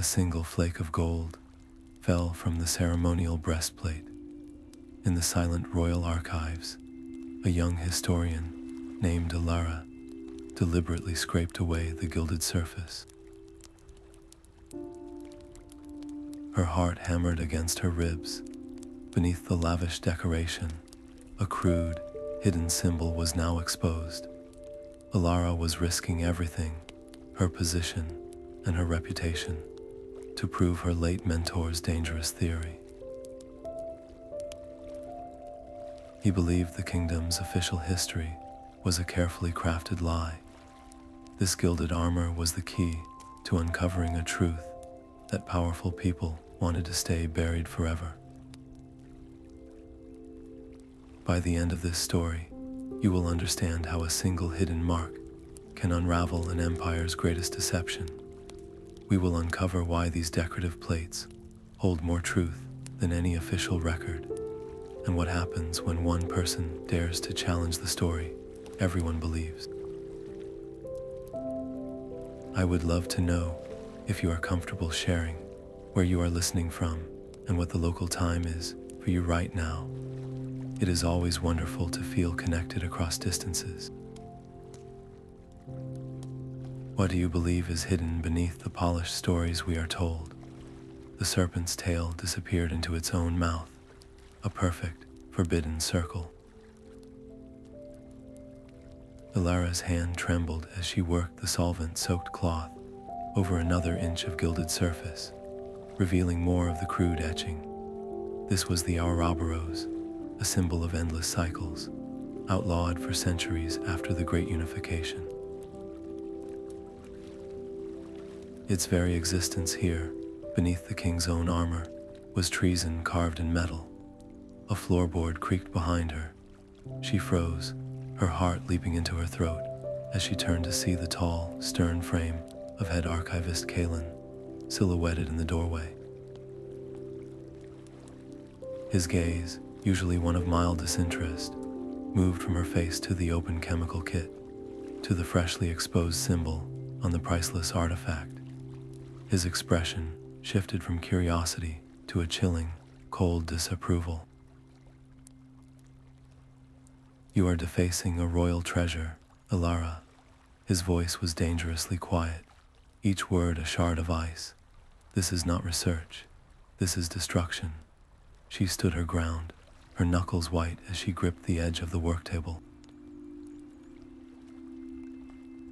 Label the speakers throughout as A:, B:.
A: single flake of gold fell from the ceremonial breastplate. In the silent royal archives, a young historian named Elara deliberately scraped away the gilded surface. Her heart hammered against her ribs. Beneath the lavish decoration, a crude, hidden symbol was now exposed. Elara was risking everything, her position and her reputation, to prove her late mentor's dangerous theory. He believed the kingdom's official history was a carefully crafted lie. This gilded armor was the key to uncovering a truth that powerful people wanted to stay buried forever. By the end of this story, you will understand how a single hidden mark can unravel an empire's greatest deception. We will uncover why these decorative plates hold more truth than any official record, and what happens when one person dares to challenge the story everyone believes. I would love to know if you are comfortable sharing where you are listening from and what the local time is for you right now. It is always wonderful to feel connected across distances. What do you believe is hidden beneath the polished stories we are told? The serpent's tail disappeared into its own mouth, a perfect, forbidden circle. Elara's hand trembled as she worked the solvent-soaked cloth over another inch of gilded surface, revealing more of the crude etching. This was the Ouroboros, a symbol of endless cycles, outlawed for centuries after the Great Unification. Its very existence here, beneath the king's own armor, was treason carved in metal. A floorboard creaked behind her. She froze, her heart leaping into her throat as she turned to see the tall, stern frame of head Archivist Kaelen silhouetted in the doorway. His gaze, usually one of mild disinterest, moved from her face to the open chemical kit, to the freshly exposed symbol on the priceless artifact. His expression shifted from curiosity to a chilling, cold disapproval. "You are defacing a royal treasure, Elara." His voice was dangerously quiet, each word a shard of ice. "This is not research. This is destruction." She stood her ground, her knuckles white as she gripped the edge of the worktable.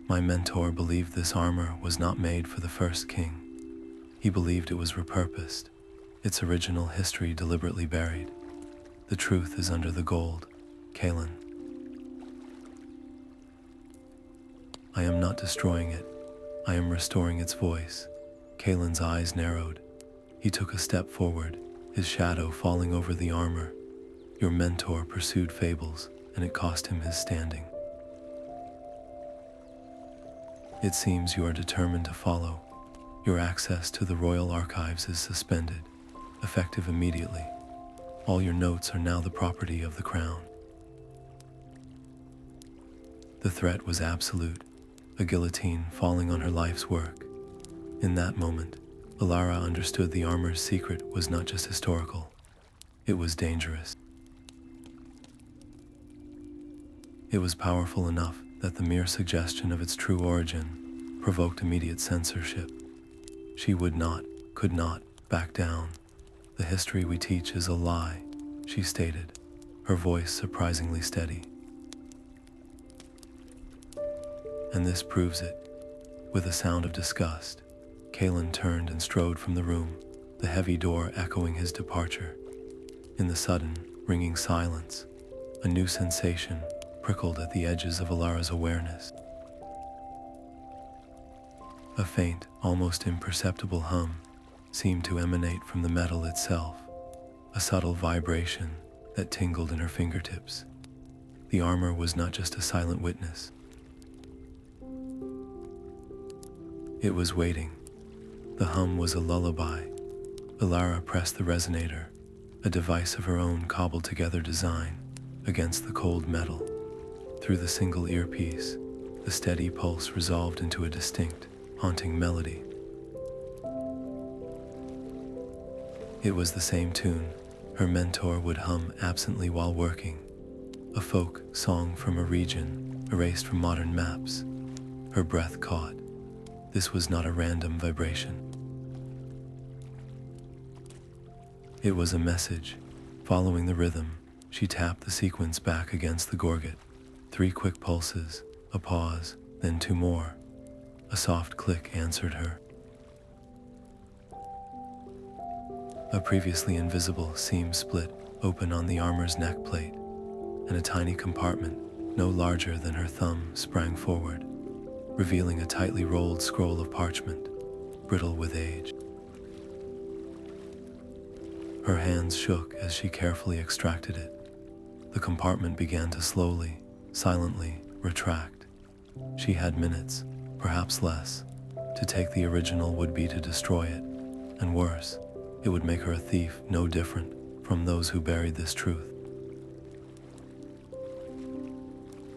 A: "My mentor believed this armor was not made for the first king. He believed it was repurposed, its original history deliberately buried. The truth is under the gold, Kaelen. I am not destroying it. I am restoring its voice." Kaelen's eyes narrowed. He took a step forward, his shadow falling over the armor. "Your mentor pursued fables, and it cost him his standing. It seems you are determined to follow. Your access to the royal archives is suspended, effective immediately. All your notes are now the property of the crown." The threat was absolute, a guillotine falling on her life's work. In that moment, Elara understood the armor's secret was not just historical. It was dangerous. It was powerful enough that the mere suggestion of its true origin provoked immediate censorship. She could not back down. "The history we teach is a lie," she stated, her voice surprisingly steady. "And this proves it." With a sound of disgust, Kaelen turned and strode from the room, the heavy door echoing his departure. In the sudden, ringing silence, a new sensation prickled at the edges of Elara's awareness. A faint, almost imperceptible hum seemed to emanate from the metal itself, a subtle vibration that tingled in her fingertips. The armor was not just a silent witness. It was waiting. The hum was a lullaby. Elara pressed the resonator, a device of her own cobbled-together design, against the cold metal. Through the single earpiece, the steady pulse resolved into a distinct, haunting melody. It was the same tune her mentor would hum absently while working, a folk song from a region erased from modern maps. Her breath caught. This was not a random vibration. It was a message. Following the rhythm, she tapped the sequence back against the gorget. 3 quick pulses, a pause, then 2 more. A soft click answered her. A previously invisible seam split open on the armor's neck plate, and a tiny compartment, no larger than her thumb, sprang forward, revealing a tightly rolled scroll of parchment, brittle with age. Her hands shook as she carefully extracted it. The compartment began to slowly, silently retract. She had minutes, perhaps less, to take the original would be to destroy it, and worse, it would make her a thief no different from those who buried this truth.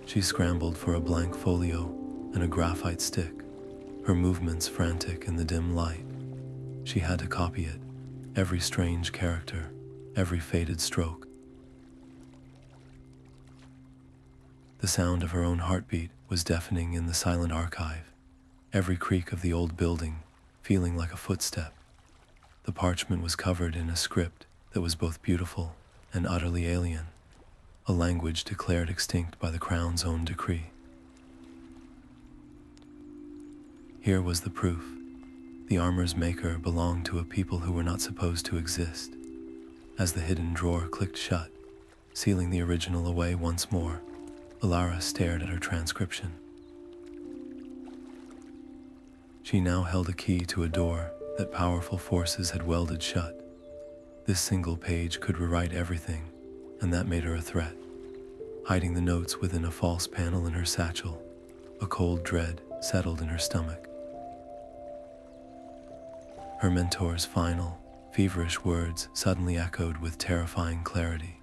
A: She scrambled for a blank folio and a graphite stick, her movements frantic in the dim light. She had to copy it, every strange character, every faded stroke. The sound of her own heartbeat was deafening in the silent archive, every creak of the old building feeling like a footstep. The parchment was covered in a script that was both beautiful and utterly alien, a language declared extinct by the Crown's own decree. Here was the proof. The armor's maker belonged to a people who were not supposed to exist. As the hidden drawer clicked shut, sealing the original away once more, Elara stared at her transcription. She now held a key to a door that powerful forces had welded shut. This single page could rewrite everything, and that made her a threat. Hiding the notes within a false panel in her satchel, a cold dread settled in her stomach. Her mentor's final, feverish words suddenly echoed with terrifying clarity.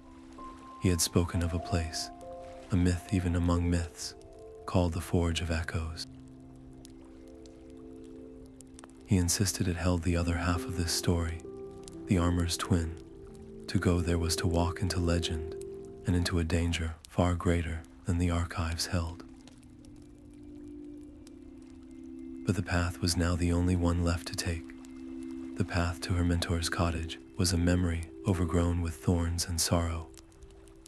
A: He had spoken of a place, a myth even among myths, called the Forge of Echoes. He insisted it held the other half of this story, the armor's twin. To go there was to walk into legend and into a danger far greater than the archives held. But the path was now the only one left to take. The path to her mentor's cottage was a memory overgrown with thorns and sorrow.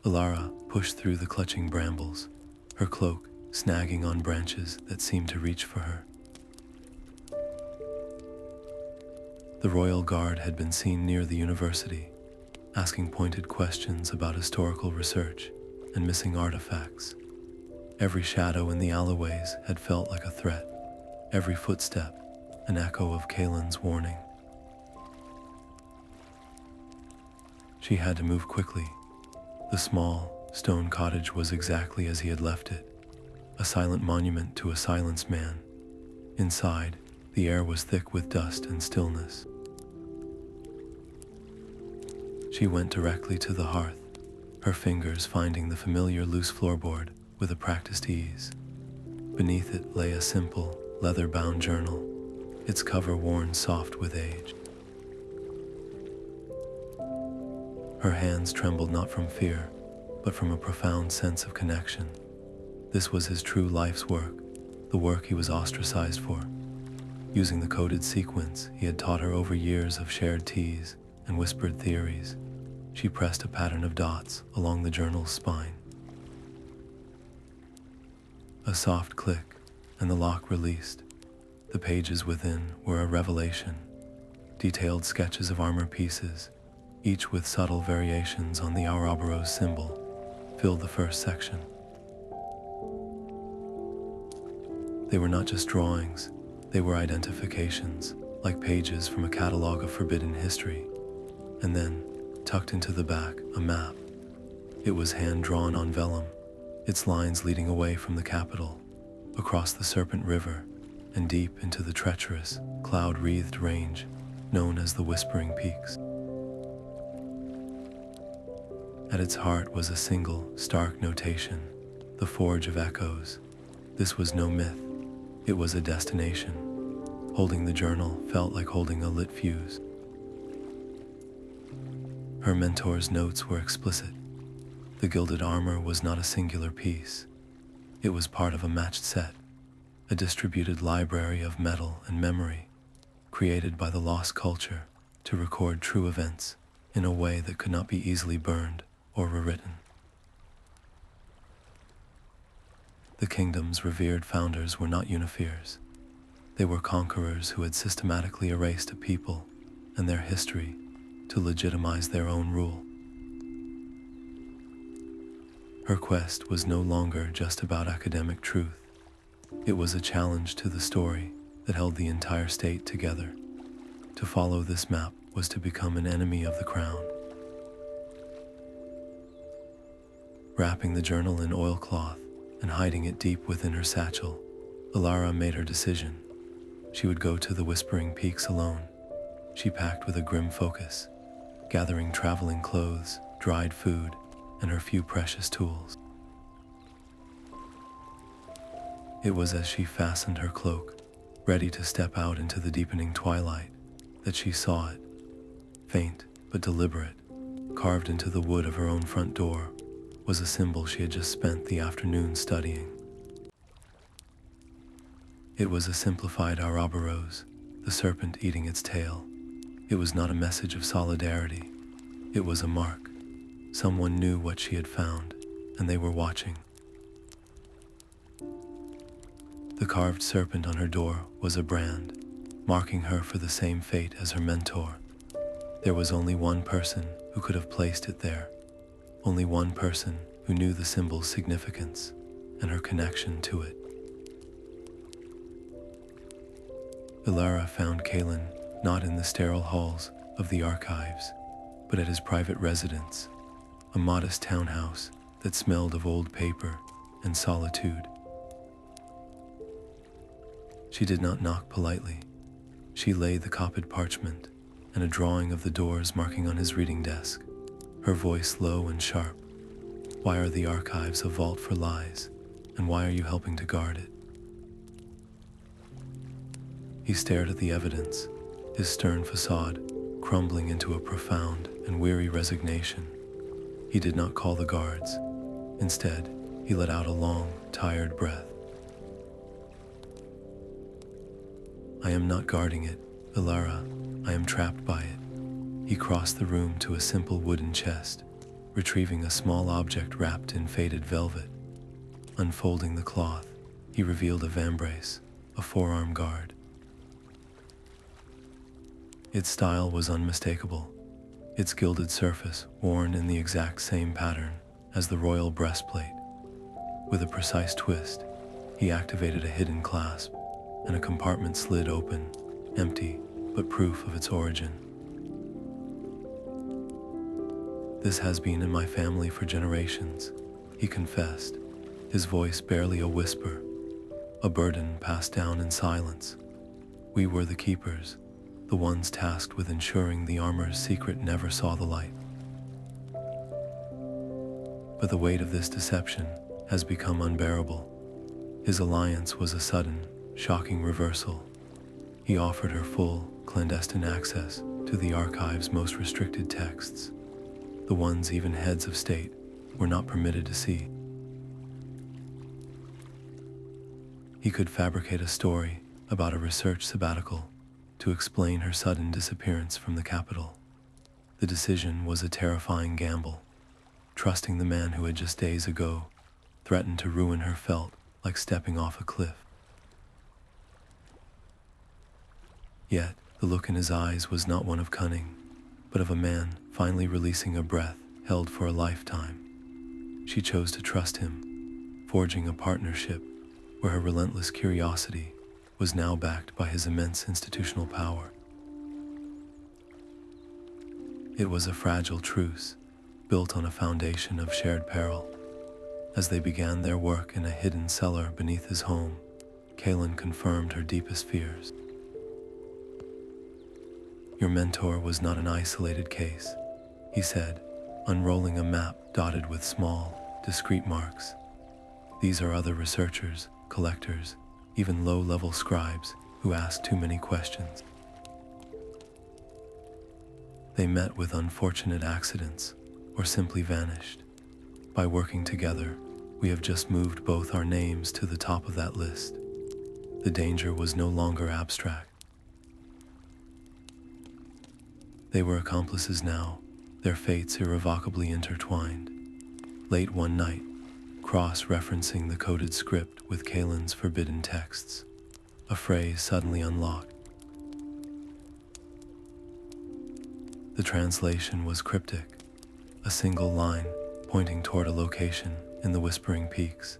A: Elara pushed through the clutching brambles, her cloak snagging on branches that seemed to reach for her. The royal guard had been seen near the university, asking pointed questions about historical research and missing artifacts. Every shadow in the alleyways had felt like a threat, every footstep an echo of Kaelen's warning. She had to move quickly. The small, stone cottage was exactly as he had left it, a silent monument to a silenced man. Inside, the air was thick with dust and stillness. She went directly to the hearth, her fingers finding the familiar loose floorboard with a practiced ease. Beneath it lay a simple, leather-bound journal, its cover worn soft with age. Her hands trembled not from fear, but from a profound sense of connection. This was his true life's work, the work he was ostracized for. Using the coded sequence he had taught her over years of shared teas and whispered theories, she pressed a pattern of dots along the journal's spine. A soft click, and the lock released. The pages within were a revelation. Detailed sketches of armor pieces, each with subtle variations on the Ouroboros symbol, filled the first section. They were not just drawings, they were identifications, like pages from a catalog of forbidden history. And then, tucked into the back, a map. It was hand-drawn on vellum, its lines leading away from the capital, across the Serpent River, and deep into the treacherous, cloud-wreathed range known as the Whispering Peaks. At its heart was a single, stark notation, the Forge of Echoes. This was no myth, it was a destination. Holding the journal felt like holding a lit fuse. Her mentor's notes were explicit. The gilded armor was not a singular piece. It was part of a matched set, a distributed library of metal and memory, created by the lost culture to record true events in a way that could not be easily burned or rewritten. The kingdom's revered founders were not unifiers. They were conquerors who had systematically erased a people and their history to legitimize their own rule. Her quest was no longer just about academic truth. It was a challenge to the story that held the entire state together. To follow this map was to become an enemy of the crown. Wrapping the journal in oilcloth and hiding it deep within her satchel, Elara made her decision. She would go to the Whispering Peaks alone. She packed with a grim focus, gathering traveling clothes, dried food, and her few precious tools. It was as she fastened her cloak, ready to step out into the deepening twilight, that she saw it, faint but deliberate, carved into the wood of her own front door, was a symbol she had just spent the afternoon studying. It was a simplified Ouroboros, the serpent eating its tail. It was not a message of solidarity. It was a mark. Someone knew what she had found, and they were watching. The carved serpent on her door was a brand, marking her for the same fate as her mentor. There was only one person who could have placed it there, only one person who knew the symbol's significance and her connection to it. Elara found Kaelen not in the sterile halls of the archives, but at his private residence, a modest townhouse that smelled of old paper and solitude. She did not knock politely. She laid the copied parchment and a drawing of the doors marking on his reading desk, her voice low and sharp. Why are the archives a vault for lies, and why are you helping to guard it? He stared at the evidence, his stern facade crumbling into a profound and weary resignation. He did not call the guards. Instead, he let out a long, tired breath. I am not guarding it, Elara. I am trapped by it. He crossed the room to a simple wooden chest, retrieving a small object wrapped in faded velvet. Unfolding the cloth, he revealed a vambrace, a forearm guard. Its style was unmistakable, its gilded surface worn in the exact same pattern as the royal breastplate. With a precise twist, he activated a hidden clasp, and a compartment slid open, empty, but proof of its origin. This has been in my family for generations, he confessed, his voice barely a whisper, a burden passed down in silence. We were the keepers, the ones tasked with ensuring the armor's secret never saw the light. But the weight of this deception has become unbearable. His alliance was a sudden, shocking reversal. He offered her full, clandestine access to the archive's most restricted texts, the ones even heads of state were not permitted to see. He could fabricate a story about a research sabbatical to explain her sudden disappearance from the capital. The decision was a terrifying gamble. Trusting the man who had just days ago threatened to ruin her felt like stepping off a cliff. Yet, the look in his eyes was not one of cunning, but of a man finally releasing a breath held for a lifetime. She chose to trust him, forging a partnership where her relentless curiosity was now backed by his immense institutional power. It was a fragile truce, built on a foundation of shared peril. As they began their work in a hidden cellar beneath his home, Kaelen confirmed her deepest fears. Your mentor was not an isolated case, he said, unrolling a map dotted with small, discrete marks. These are other researchers, collectors, even low-level scribes who ask too many questions. They met with unfortunate accidents or simply vanished. By working together, we have just moved both our names to the top of that list. The danger was no longer abstract. They were accomplices now, their fates irrevocably intertwined. Late one night, cross-referencing the coded script with Kaelen's forbidden texts, a phrase suddenly unlocked. The translation was cryptic, a single line pointing toward a location in the Whispering Peaks,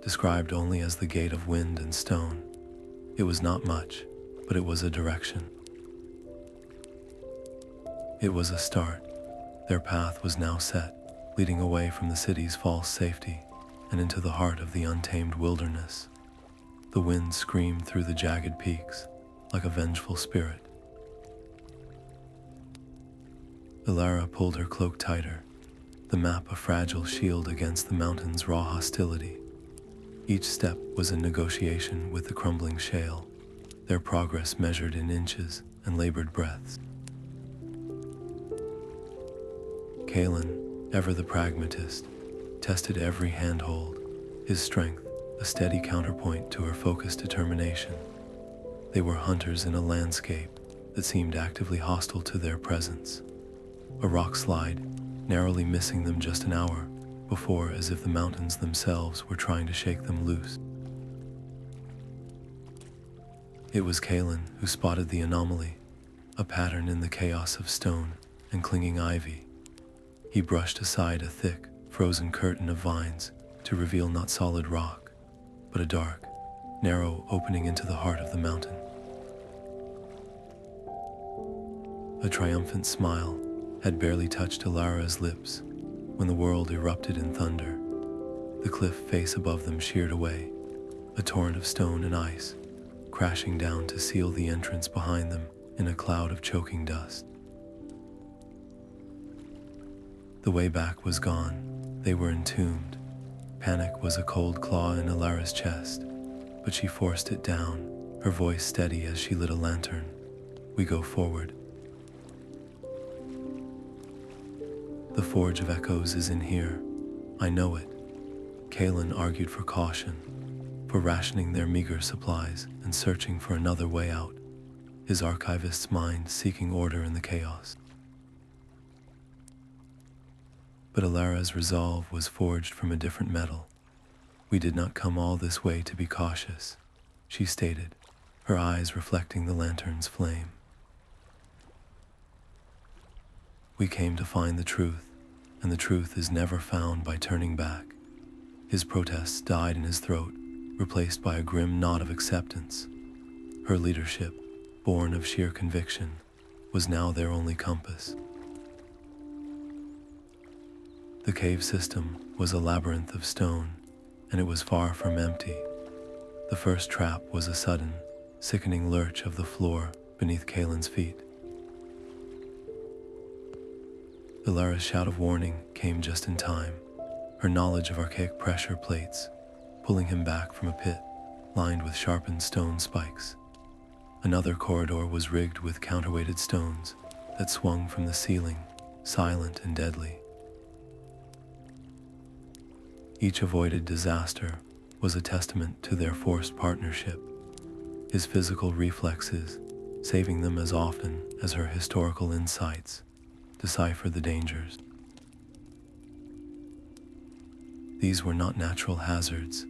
A: described only as the Gate of Wind and Stone. It was not much, but it was a direction. It was a start. Their path was now set, leading away from the city's false safety and into the heart of the untamed wilderness. The wind screamed through the jagged peaks like a vengeful spirit. Elara pulled her cloak tighter, the map a fragile shield against the mountain's raw hostility. Each step was a negotiation with the crumbling shale, their progress measured in inches and labored breaths. Kaelen, ever the pragmatist, tested every handhold, his strength a steady counterpoint to her focused determination. They were hunters in a landscape that seemed actively hostile to their presence. A rock slide, narrowly missing them just an hour before, as if the mountains themselves were trying to shake them loose. It was Kaelen who spotted the anomaly, a pattern in the chaos of stone and clinging ivy. He brushed aside a thick, frozen curtain of vines to reveal not solid rock, but a dark, narrow opening into the heart of the mountain. A triumphant smile had barely touched Elara's lips when the world erupted in thunder. The cliff face above them sheared away, a torrent of stone and ice, crashing down to seal the entrance behind them in a cloud of choking dust. The way back was gone. They were entombed. Panic was a cold claw in Elara's chest, but she forced it down, her voice steady as she lit a lantern. We go forward. The Forge of Echoes is in here. I know it. Kaelen argued for caution, for rationing their meager supplies and searching for another way out, his archivist's mind seeking order in the chaos. But Elara's resolve was forged from a different metal. We did not come all this way to be cautious, she stated, her eyes reflecting the lantern's flame. We came to find the truth, and the truth is never found by turning back. His protests died in his throat, replaced by a grim nod of acceptance. Her leadership, born of sheer conviction, was now their only compass. The cave system was a labyrinth of stone, and it was far from empty. The first trap was a sudden, sickening lurch of the floor beneath Kaelen's feet. Elara's shout of warning came just in time, her knowledge of archaic pressure plates, pulling him back from a pit lined with sharpened stone spikes. Another corridor was rigged with counterweighted stones that swung from the ceiling, silent and deadly. Each avoided disaster was a testament to their forced partnership, his physical reflexes saving them as often as her historical insights deciphered the dangers. These were not natural hazards.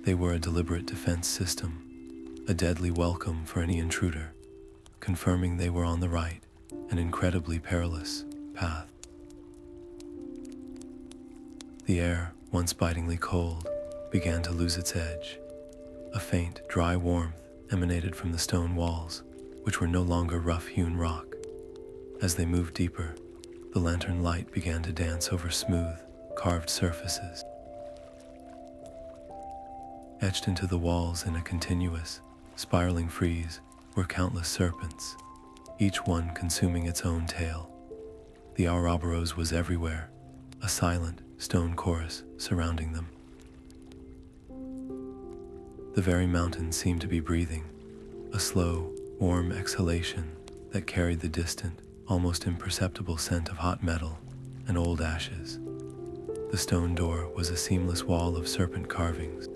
A: They were a deliberate defense system, a deadly welcome for any intruder, confirming they were on the right and incredibly perilous path. The air, once bitingly cold, began to lose its edge. A faint, dry warmth emanated from the stone walls, which were no longer rough-hewn rock. As they moved deeper, the lantern light began to dance over smooth, carved surfaces. Etched into the walls in a continuous, spiraling frieze were countless serpents, each one consuming its own tail. The Ouroboros was everywhere, a silent, stone chorus surrounding them. The very mountain seemed to be breathing, a slow, warm exhalation that carried the distant, almost imperceptible scent of hot metal and old ashes. The stone door was a seamless wall of serpent carvings.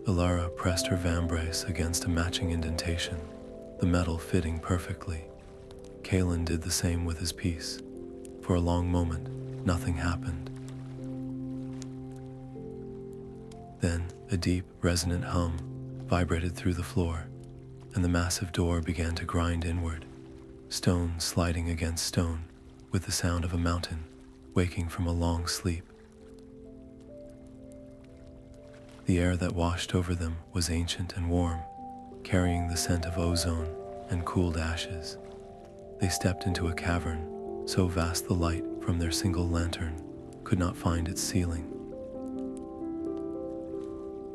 A: Elara pressed her vambrace against a matching indentation, the metal fitting perfectly. Kaelen did the same with his piece. For a long moment, nothing happened. Then, a deep, resonant hum vibrated through the floor, and the massive door began to grind inward, stone sliding against stone, with the sound of a mountain waking from a long sleep. The air that washed over them was ancient and warm, carrying the scent of ozone and cooled ashes. They stepped into a cavern, so vast the light from their single lantern could not find its ceiling.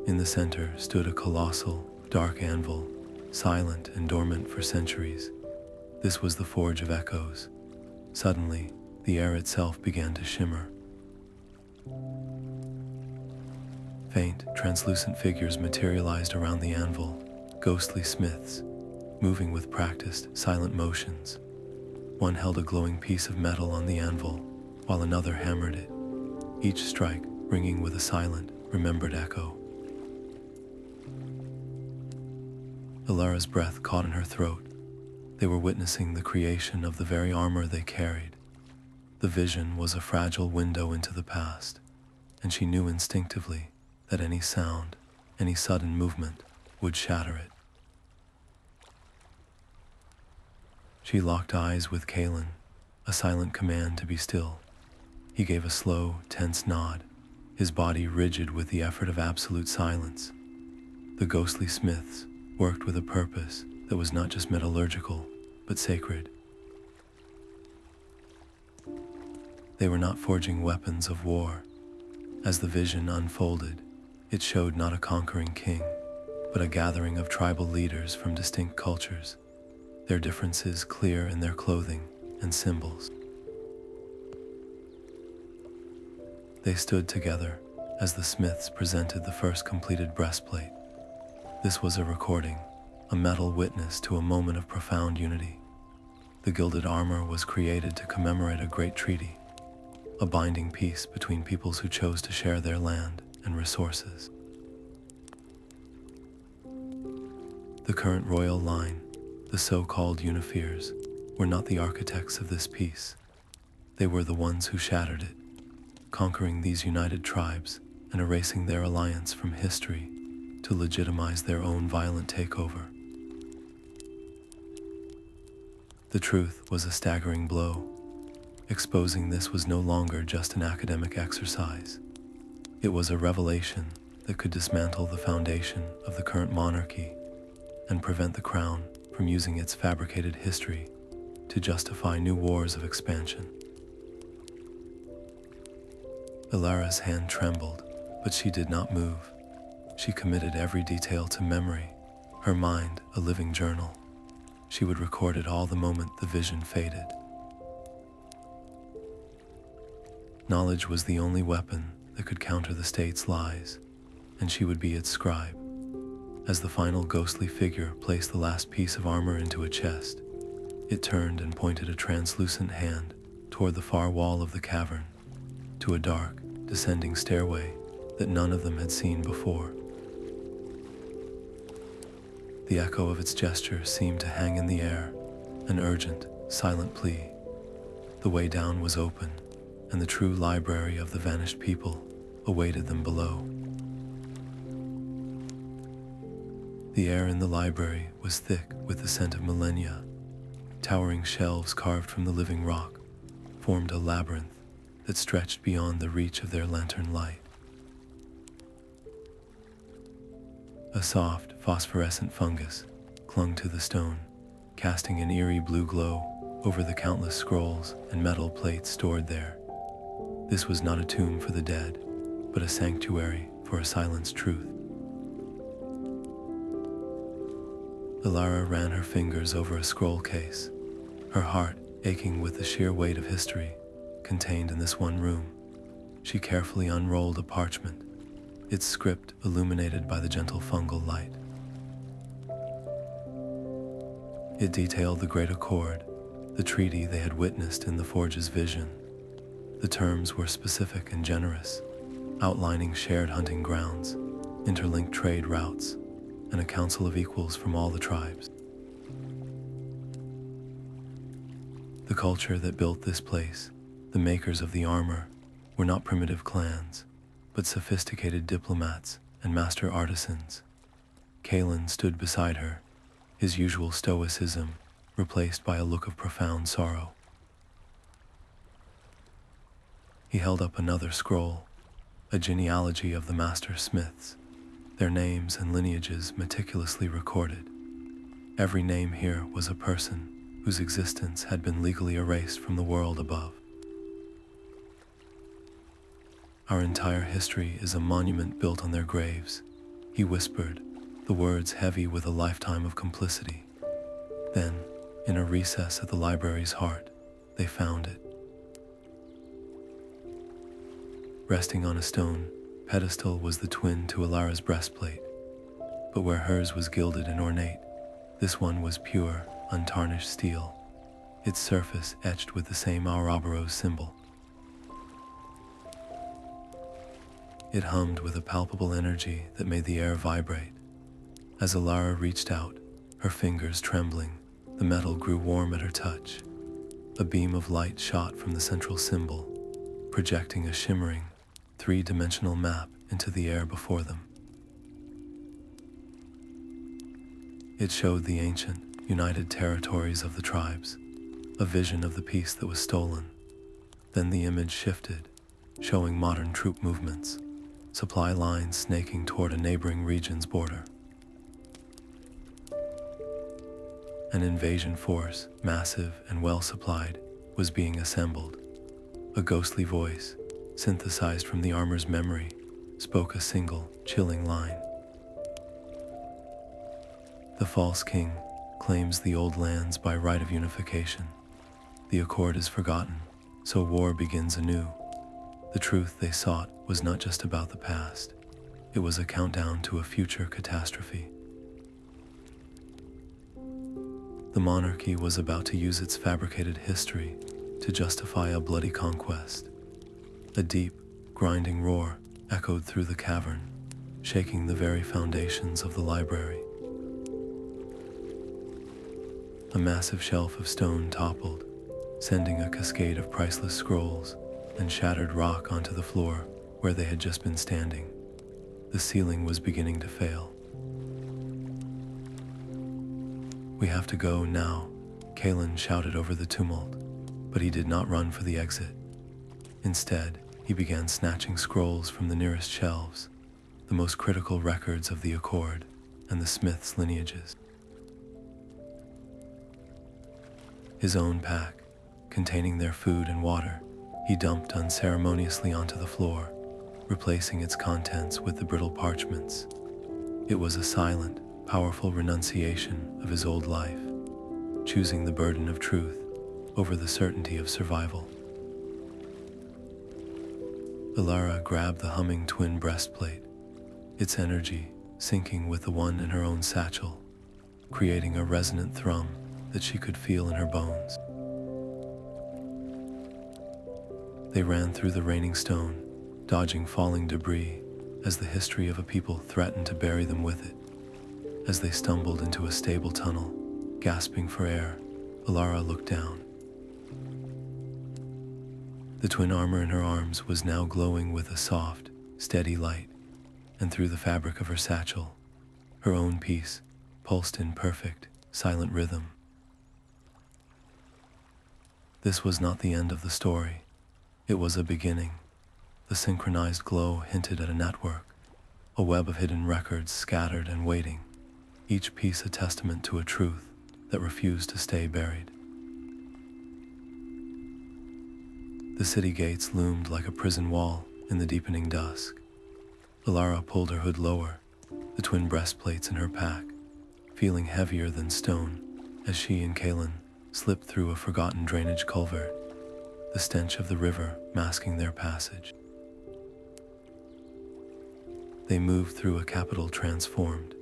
A: In the center stood a colossal, dark anvil, silent and dormant for centuries. This was the Forge of Echoes. Suddenly, the air itself began to shimmer. Faint, translucent figures materialized around the anvil, ghostly smiths, moving with practiced, silent motions. One held a glowing piece of metal on the anvil, while another hammered it, each strike ringing with a silent, remembered echo. Elara's breath caught in her throat. They were witnessing the creation of the very armor they carried. The vision was a fragile window into the past, and she knew instinctively that any sound, any sudden movement, would shatter it. She locked eyes with Kaelen, a silent command to be still. He gave a slow, tense nod, his body rigid with the effort of absolute silence. The ghostly smiths worked with a purpose that was not just metallurgical, but sacred. They were not forging weapons of war. As the vision unfolded, it showed not a conquering king, but a gathering of tribal leaders from distinct cultures, their differences clear in their clothing and symbols. They stood together as the smiths presented the first completed breastplate. This was a recording, a metal witness to a moment of profound unity. The gilded armor was created to commemorate a great treaty, a binding peace between peoples who chose to share their land and resources. The current royal line, the so-called Unipheres, were not the architects of this peace. They were the ones who shattered it, conquering these united tribes and erasing their alliance from history to legitimize their own violent takeover. The truth was a staggering blow. Exposing this was no longer just an academic exercise. It was a revelation that could dismantle the foundation of the current monarchy and prevent the crown from using its fabricated history to justify new wars of expansion. Elara's hand trembled, but she did not move. She committed every detail to memory, her mind a living journal. She would record it all the moment the vision faded. Knowledge was the only weapon that could counter the state's lies, and she would be its scribe. As the final ghostly figure placed the last piece of armor into a chest, it turned and pointed a translucent hand toward the far wall of the cavern, to a dark, descending stairway that none of them had seen before. The echo of its gesture seemed to hang in the air, an urgent, silent plea. The way down was open, and the true library of the vanished people awaited them below. The air in the library was thick with the scent of millennia. Towering shelves carved from the living rock formed a labyrinth that stretched beyond the reach of their lantern light. A soft, phosphorescent fungus clung to the stone, casting an eerie blue glow over the countless scrolls and metal plates stored there. This was not a tomb for the dead, but a sanctuary for a silenced truth. Elara ran her fingers over a scroll case, her heart aching with the sheer weight of history contained in this one room. She carefully unrolled a parchment, its script illuminated by the gentle fungal light. It detailed the Great Accord, the treaty they had witnessed in the Forge's vision. The terms were specific and generous, outlining shared hunting grounds, interlinked trade routes, and a council of equals from all the tribes. The culture that built this place, the makers of the armor, were not primitive clans, but sophisticated diplomats and master artisans. Kaelen stood beside her, his usual stoicism replaced by a look of profound sorrow. He held up another scroll, a genealogy of the master smiths, their names and lineages meticulously recorded. Every name here was a person whose existence had been legally erased from the world above. Our entire history is a monument built on their graves, he whispered, the words heavy with a lifetime of complicity. Then, in a recess at the library's heart, they found it. Resting on a stone pedestal was the twin to Elara's breastplate, but where hers was gilded and ornate, this one was pure, untarnished steel, its surface etched with the same Ouroboros symbol. It hummed with a palpable energy that made the air vibrate. As Elara reached out, her fingers trembling, the metal grew warm at her touch. A beam of light shot from the central symbol, projecting a shimmering, three-dimensional map into the air before them. It showed the ancient, united territories of the tribes, a vision of the peace that was stolen. Then the image shifted, showing modern troop movements, supply lines snaking toward a neighboring region's border. An invasion force, massive and well-supplied, was being assembled. A ghostly voice, synthesized from the armor's memory, spoke a single, chilling line. The false king claims the old lands by right of unification. The accord is forgotten, so war begins anew. The truth they sought was not just about the past. It was a countdown to a future catastrophe. The monarchy was about to use its fabricated history to justify a bloody conquest. A deep, grinding roar echoed through the cavern, shaking the very foundations of the library. A massive shelf of stone toppled, sending a cascade of priceless scrolls and shattered rock onto the floor where they had just been standing. The ceiling was beginning to fail. "We have to go now," Kaelen shouted over the tumult, but he did not run for the exit. Instead, he began snatching scrolls from the nearest shelves, the most critical records of the Accord and the Smiths' lineages. His own pack, containing their food and water, he dumped unceremoniously onto the floor, replacing its contents with the brittle parchments. It was a silent, powerful renunciation of his old life, choosing the burden of truth over the certainty of survival. Elara grabbed the humming twin breastplate, its energy syncing with the one in her own satchel, creating a resonant thrum that she could feel in her bones. They ran through the raining stone, dodging falling debris as the history of a people threatened to bury them with it. As they stumbled into a stable tunnel, gasping for air, Elara looked down. The twin armor in her arms was now glowing with a soft, steady light, and through the fabric of her satchel, her own piece pulsed in perfect, silent rhythm. This was not the end of the story. It was a beginning. The synchronized glow hinted at a network, a web of hidden records scattered and waiting, each piece a testament to a truth that refused to stay buried. The city gates loomed like a prison wall in the deepening dusk. Elara pulled her hood lower, the twin breastplates in her pack, feeling heavier than stone as she and Kaelen slipped through a forgotten drainage culvert, the stench of the river masking their passage. They moved through a capital transformed,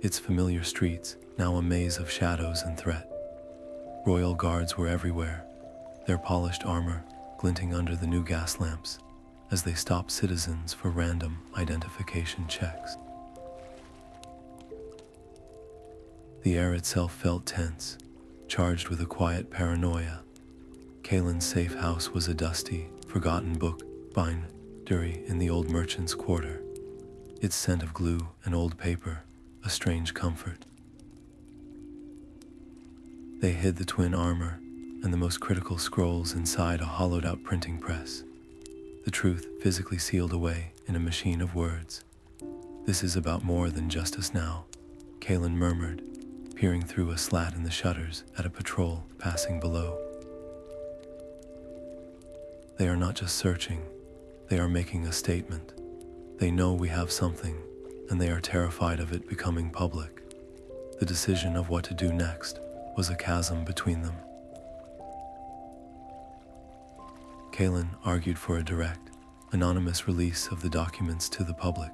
A: its familiar streets now a maze of shadows and threat. Royal guards were everywhere, their polished armor glinting under the new gas lamps as they stopped citizens for random identification checks. The air itself felt tense, charged with a quiet paranoia. Kaelen's safe house was a dusty, forgotten bindery in the old merchant's quarter, its scent of glue and old paper a strange comfort. They hid the twin armor and the most critical scrolls inside a hollowed-out printing press, the truth physically sealed away in a machine of words. "This is about more than justice now," Kaelen murmured, peering through a slat in the shutters at a patrol passing below. "They are not just searching, they are making a statement. They know we have something, and they are terrified of it becoming public." The decision of what to do next was a chasm between them. Kaelen argued for a direct, anonymous release of the documents to the public,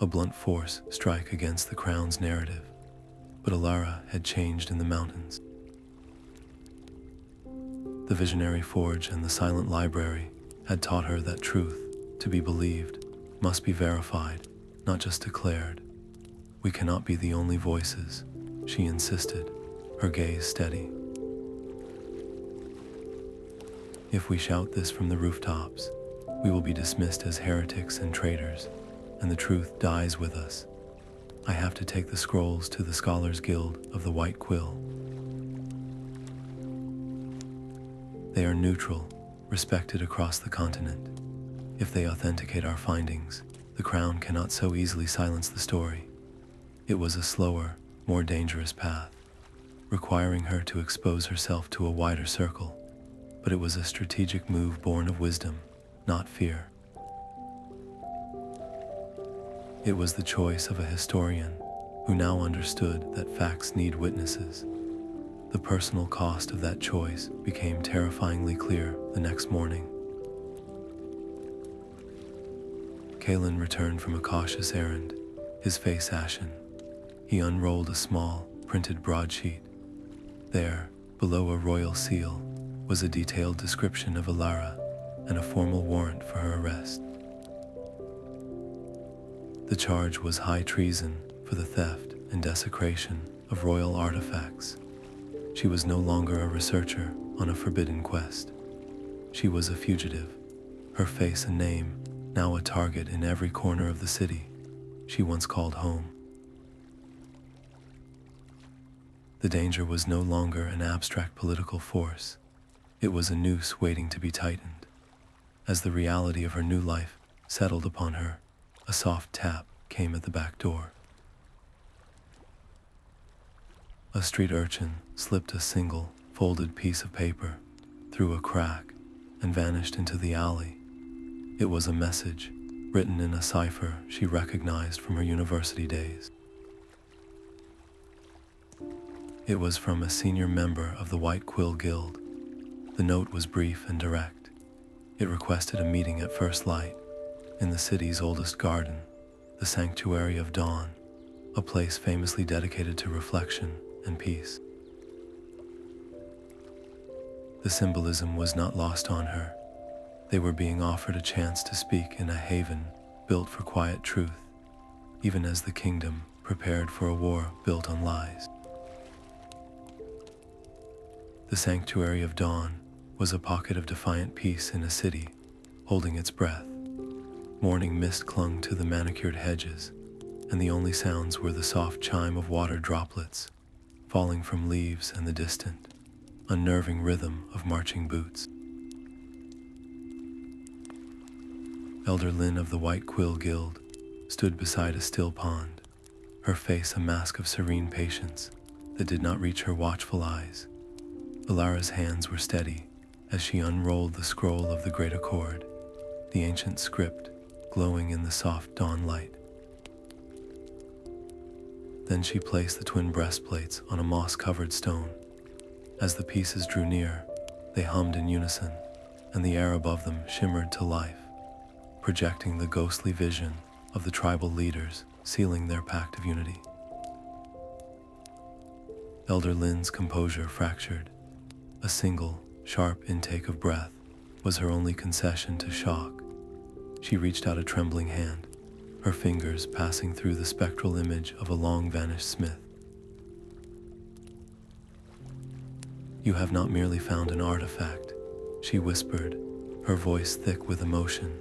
A: a blunt force strike against the Crown's narrative. But Elara had changed in the mountains. The visionary forge and the silent library had taught her that truth, to be believed, must be verified, not just declared. "We cannot be the only voices," she insisted, her gaze steady. "If we shout this from the rooftops, we will be dismissed as heretics and traitors, and the truth dies with us. I have to take the scrolls to the Scholars Guild of the White Quill. They are neutral, respected across the continent. If they authenticate our findings, the Crown cannot so easily silence the story." It was a slower, more dangerous path, requiring her to expose herself to a wider circle, but it was a strategic move born of wisdom, not fear. It was the choice of a historian who now understood that facts need witnesses. The personal cost of that choice became terrifyingly clear the next morning. Kaelen returned from a cautious errand, his face ashen. He unrolled a small, printed broadsheet. There, below a royal seal, was a detailed description of Elara and a formal warrant for her arrest. The charge was high treason for the theft and desecration of royal artifacts. She was no longer a researcher on a forbidden quest. She was a fugitive, her face a name, now a target in every corner of the city she once called home. The danger was no longer an abstract political force. It was a noose waiting to be tightened. As the reality of her new life settled upon her, a soft tap came at the back door. A street urchin slipped a single, folded piece of paper through a crack and vanished into the alley. It was a message, written in a cipher she recognized from her university days. It was from a senior member of the White Quill Guild. The note was brief and direct. It requested a meeting at first light, in the city's oldest garden, the Sanctuary of Dawn, a place famously dedicated to reflection and peace. The symbolism was not lost on her. They were being offered a chance to speak in a haven built for quiet truth, even as the kingdom prepared for a war built on lies. The Sanctuary of Dawn was a pocket of defiant peace in a city, holding its breath. Morning mist clung to the manicured hedges, and the only sounds were the soft chime of water droplets falling from leaves and the distant, unnerving rhythm of marching boots. Elder Lynn of the White Quill Guild stood beside a still pond, her face a mask of serene patience that did not reach her watchful eyes. Elara's hands were steady as she unrolled the scroll of the Great Accord, the ancient script glowing in the soft dawn light. Then she placed the twin breastplates on a moss-covered stone. As the pieces drew near, they hummed in unison, and the air above them shimmered to life, projecting the ghostly vision of the tribal leaders sealing their pact of unity. Elder Lin's composure fractured. A single, sharp intake of breath was her only concession to shock. She reached out a trembling hand, her fingers passing through the spectral image of a long-vanished smith. "You have not merely found an artifact," she whispered, her voice thick with emotion.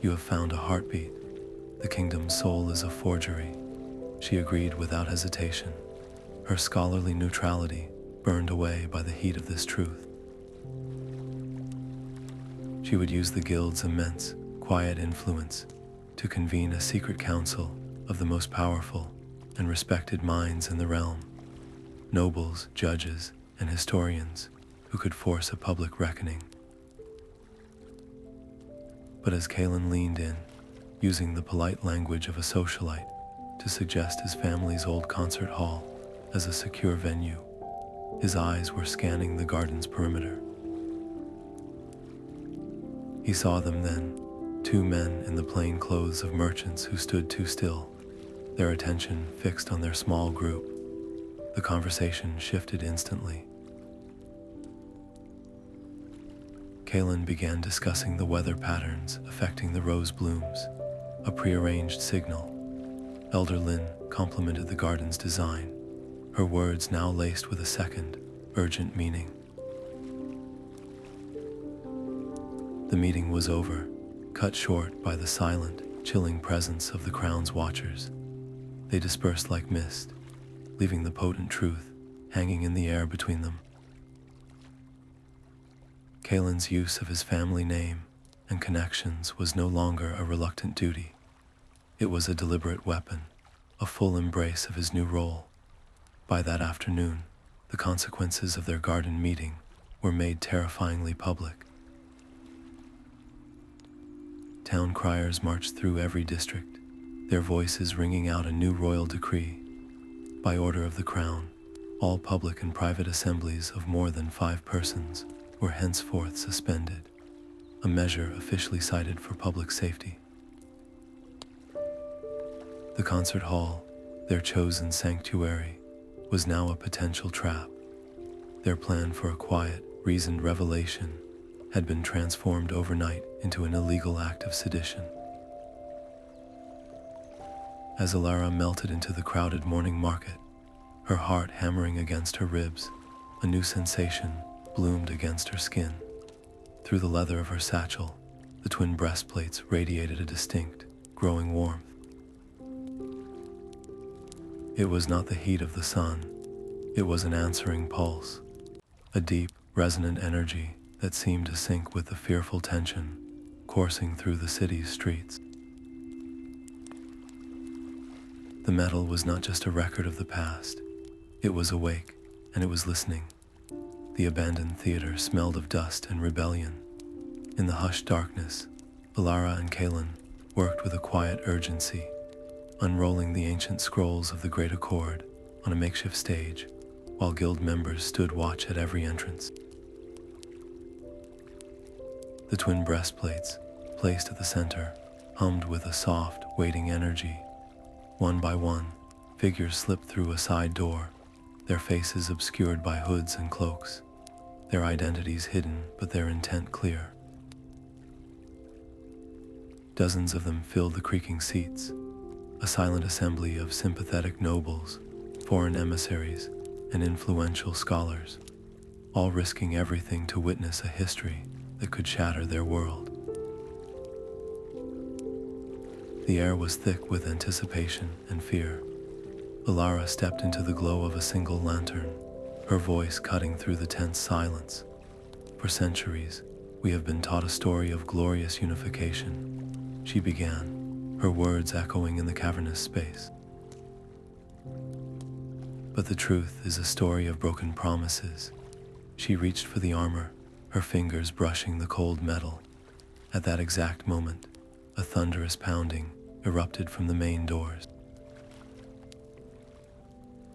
A: "You have found a heartbeat. The kingdom's soul is a forgery." She agreed without hesitation, her scholarly neutrality burned away by the heat of this truth. She would use the guild's immense, quiet influence to convene a secret council of the most powerful and respected minds in the realm, nobles, judges, and historians who could force a public reckoning. But as Kaelen leaned in, using the polite language of a socialite to suggest his family's old concert hall as a secure venue, his eyes were scanning the garden's perimeter. He saw them then, two men in the plain clothes of merchants who stood too still, their attention fixed on their small group. The conversation shifted instantly. Kaelen began discussing the weather patterns affecting the rose blooms, a prearranged signal. Elder Lin complimented the garden's design, her words now laced with a second, urgent meaning. The meeting was over, cut short by the silent, chilling presence of the crown's watchers. They dispersed like mist, leaving the potent truth hanging in the air between them. Kaelen's use of his family name and connections was no longer a reluctant duty. It was a deliberate weapon, a full embrace of his new role. By that afternoon, the consequences of their garden meeting were made terrifyingly public. Town criers marched through every district, their voices ringing out a new royal decree. By order of the crown, all public and private assemblies of more than 5 persons were henceforth suspended, a measure officially cited for public safety. The concert hall, their chosen sanctuary, was now a potential trap. Their plan for a quiet, reasoned revelation had been transformed overnight into an illegal act of sedition. As Elara melted into the crowded morning market, her heart hammering against her ribs, a new sensation bloomed against her skin. Through the leather of her satchel, the twin breastplates radiated a distinct, growing warmth. It was not the heat of the sun, it was an answering pulse, a deep, resonant energy that seemed to sync with the fearful tension coursing through the city's streets. The metal was not just a record of the past, it was awake and it was listening. The abandoned theater smelled of dust and rebellion. In the hushed darkness, Elara and Kaelen worked with a quiet urgency, unrolling the ancient scrolls of the Great Accord on a makeshift stage, while guild members stood watch at every entrance. The twin breastplates, placed at the center, hummed with a soft, waiting energy. One by one, figures slipped through a side door, their faces obscured by hoods and cloaks, their identities hidden but their intent clear. Dozens of them filled the creaking seats, a silent assembly of sympathetic nobles, foreign emissaries, and influential scholars, all risking everything to witness a history that could shatter their world. The air was thick with anticipation and fear. Elara stepped into the glow of a single lantern, her voice cutting through the tense silence. For centuries, we have been taught a story of glorious unification, she began, her words echoing in the cavernous space. But the truth is a story of broken promises. She reached for the armor, her fingers brushing the cold metal. At that exact moment, a thunderous pounding erupted from the main doors.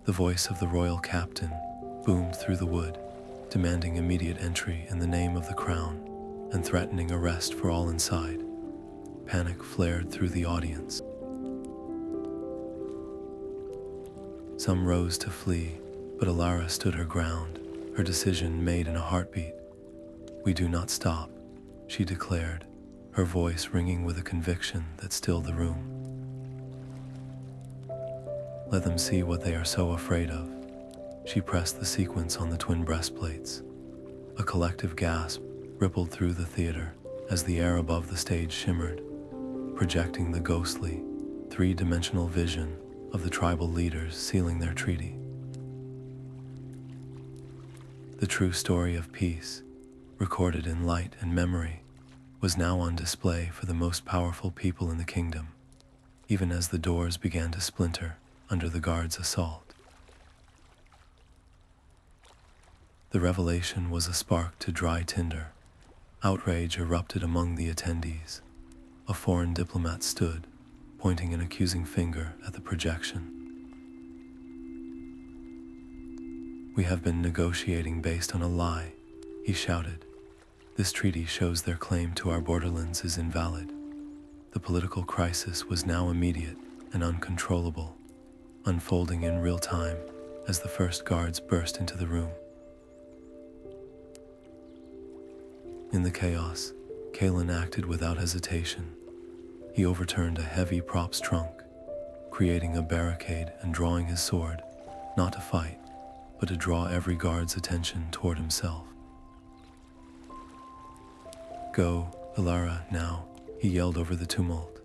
A: The voice of the royal captain boomed through the wood, demanding immediate entry in the name of the crown and threatening arrest for all inside. Panic flared through the audience. Some rose to flee, But Elara stood her ground, her decision made in a heartbeat. "We do not stop," she declared, her voice ringing with a conviction that stilled the room. "Let them see what they are so afraid of." She pressed the sequence on the twin breastplates. A collective gasp rippled through the theater as the air above the stage shimmered, projecting the ghostly, three-dimensional vision of the tribal leaders sealing their treaty. The true story of peace, recorded in light and memory, was now on display for the most powerful people in the kingdom, even as the doors began to splinter under the guards' assault. The revelation was a spark to dry tinder. Outrage erupted among the attendees. A foreign diplomat stood, pointing an accusing finger at the projection. "We have been negotiating based on a lie," he shouted. "This treaty shows their claim to our borderlands is invalid." The political crisis was now immediate and uncontrollable, unfolding in real time as the first guards burst into the room. In the chaos, Kaelen acted without hesitation. He overturned a heavy prop's trunk, creating a barricade and drawing his sword, not to fight, but to draw every guard's attention toward himself. "Go, Elara, now," he yelled over the tumult,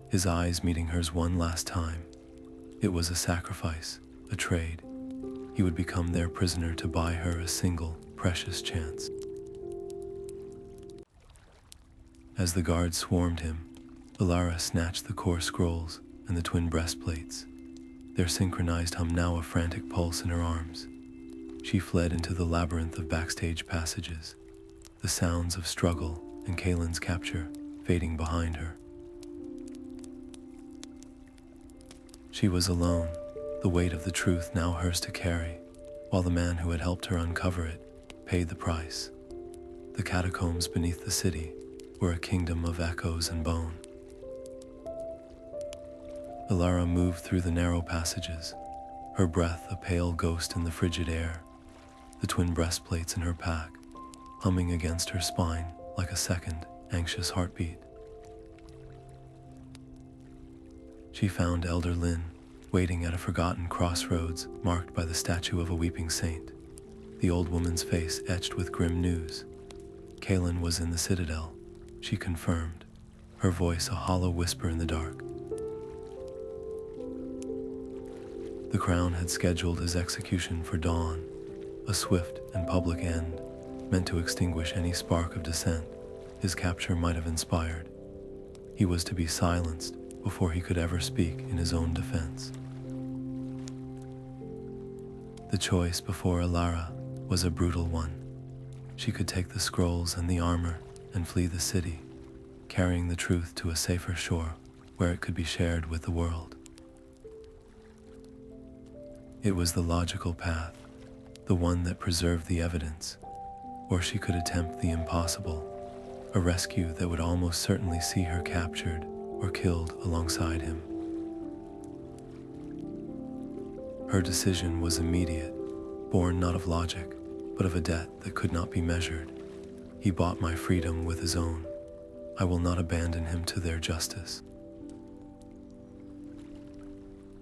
A: his eyes meeting hers one last time. It was a sacrifice, a trade. He would become their prisoner to buy her a single, precious chance. As the guards swarmed him, Elara snatched the core scrolls and the twin breastplates, their synchronized hum now a frantic pulse in her arms. She fled into the labyrinth of backstage passages, the sounds of struggle and Kaelen's capture fading behind her. She was alone, the weight of the truth now hers to carry, while the man who had helped her uncover it paid the price. The catacombs beneath the city were a kingdom of echoes and bone. Elara moved through the narrow passages, her breath a pale ghost in the frigid air, the twin breastplates in her pack humming against her spine like a second, anxious heartbeat. She found Elder Lin waiting at a forgotten crossroads marked by the statue of a weeping saint, the old woman's face etched with grim news. Kaelen was in the citadel, she confirmed, her voice a hollow whisper in the dark. The crown had scheduled his execution for dawn, a swift and public end, meant to extinguish any spark of dissent his capture might have inspired. He was to be silenced before he could ever speak in his own defense. The choice before Elara was a brutal one. She could take the scrolls and the armor and flee the city, carrying the truth to a safer shore where it could be shared with the world. It was the logical path, the one that preserved the evidence, or she could attempt the impossible, a rescue that would almost certainly see her captured or killed alongside him. Her decision was immediate, born not of logic, but of a debt that could not be measured. He bought my freedom with his own. I will not abandon him to their justice.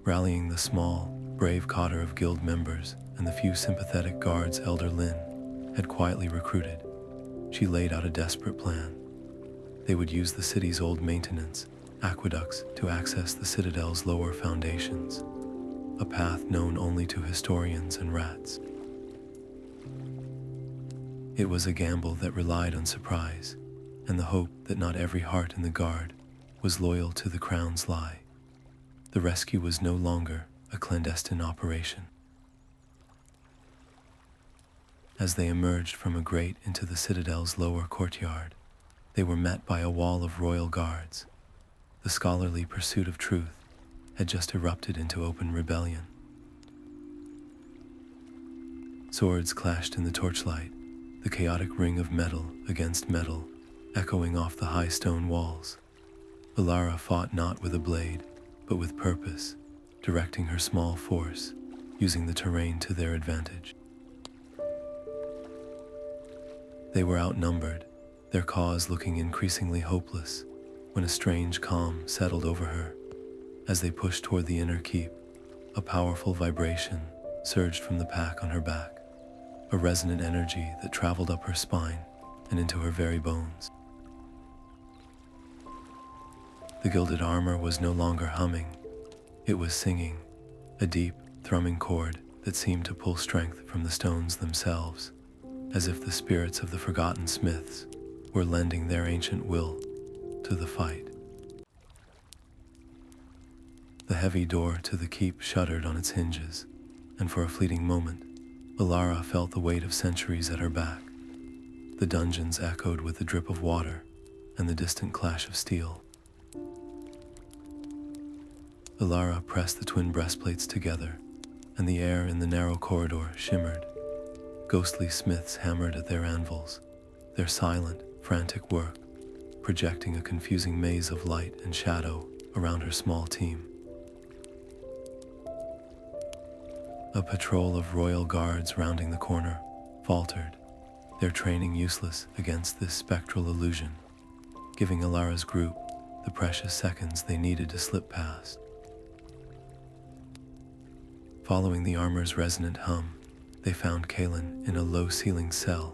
A: Rallying the small, brave cotter of guild members and the few sympathetic guards Elder Lin had quietly recruited, she laid out a desperate plan. They would use the city's old maintenance aqueducts to access the citadel's lower foundations, a path known only to historians and rats. It was a gamble that relied on surprise and the hope that not every heart in the guard was loyal to the crown's lie. The rescue was no longer a clandestine operation. As they emerged from a grate into the citadel's lower courtyard, they were met by a wall of royal guards. The scholarly pursuit of truth had just erupted into open rebellion. Swords clashed in the torchlight, the chaotic ring of metal against metal echoing off the high stone walls. Elara fought not with a blade, but with purpose, directing her small force, using the terrain to their advantage. They were outnumbered, their cause looking increasingly hopeless, when a strange calm settled over her. As they pushed toward the inner keep, a powerful vibration surged from the pack on her back, a resonant energy that traveled up her spine and into her very bones. The gilded armor was no longer humming, it was singing, a deep, thrumming chord that seemed to pull strength from the stones themselves, as if the spirits of the forgotten smiths were lending their ancient will to the fight. The heavy door to the keep shuddered on its hinges, and for a fleeting moment, Elara felt the weight of centuries at her back. The dungeons echoed with the drip of water and the distant clash of steel. Elara pressed the twin breastplates together, and the air in the narrow corridor shimmered. Ghostly smiths hammered at their anvils, their silent, frantic work projecting a confusing maze of light and shadow around her small team. A patrol of royal guards rounding the corner faltered, their training useless against this spectral illusion, giving Elara's group the precious seconds they needed to slip past. Following the armor's resonant hum, they found Kaelen in a low-ceilinged cell,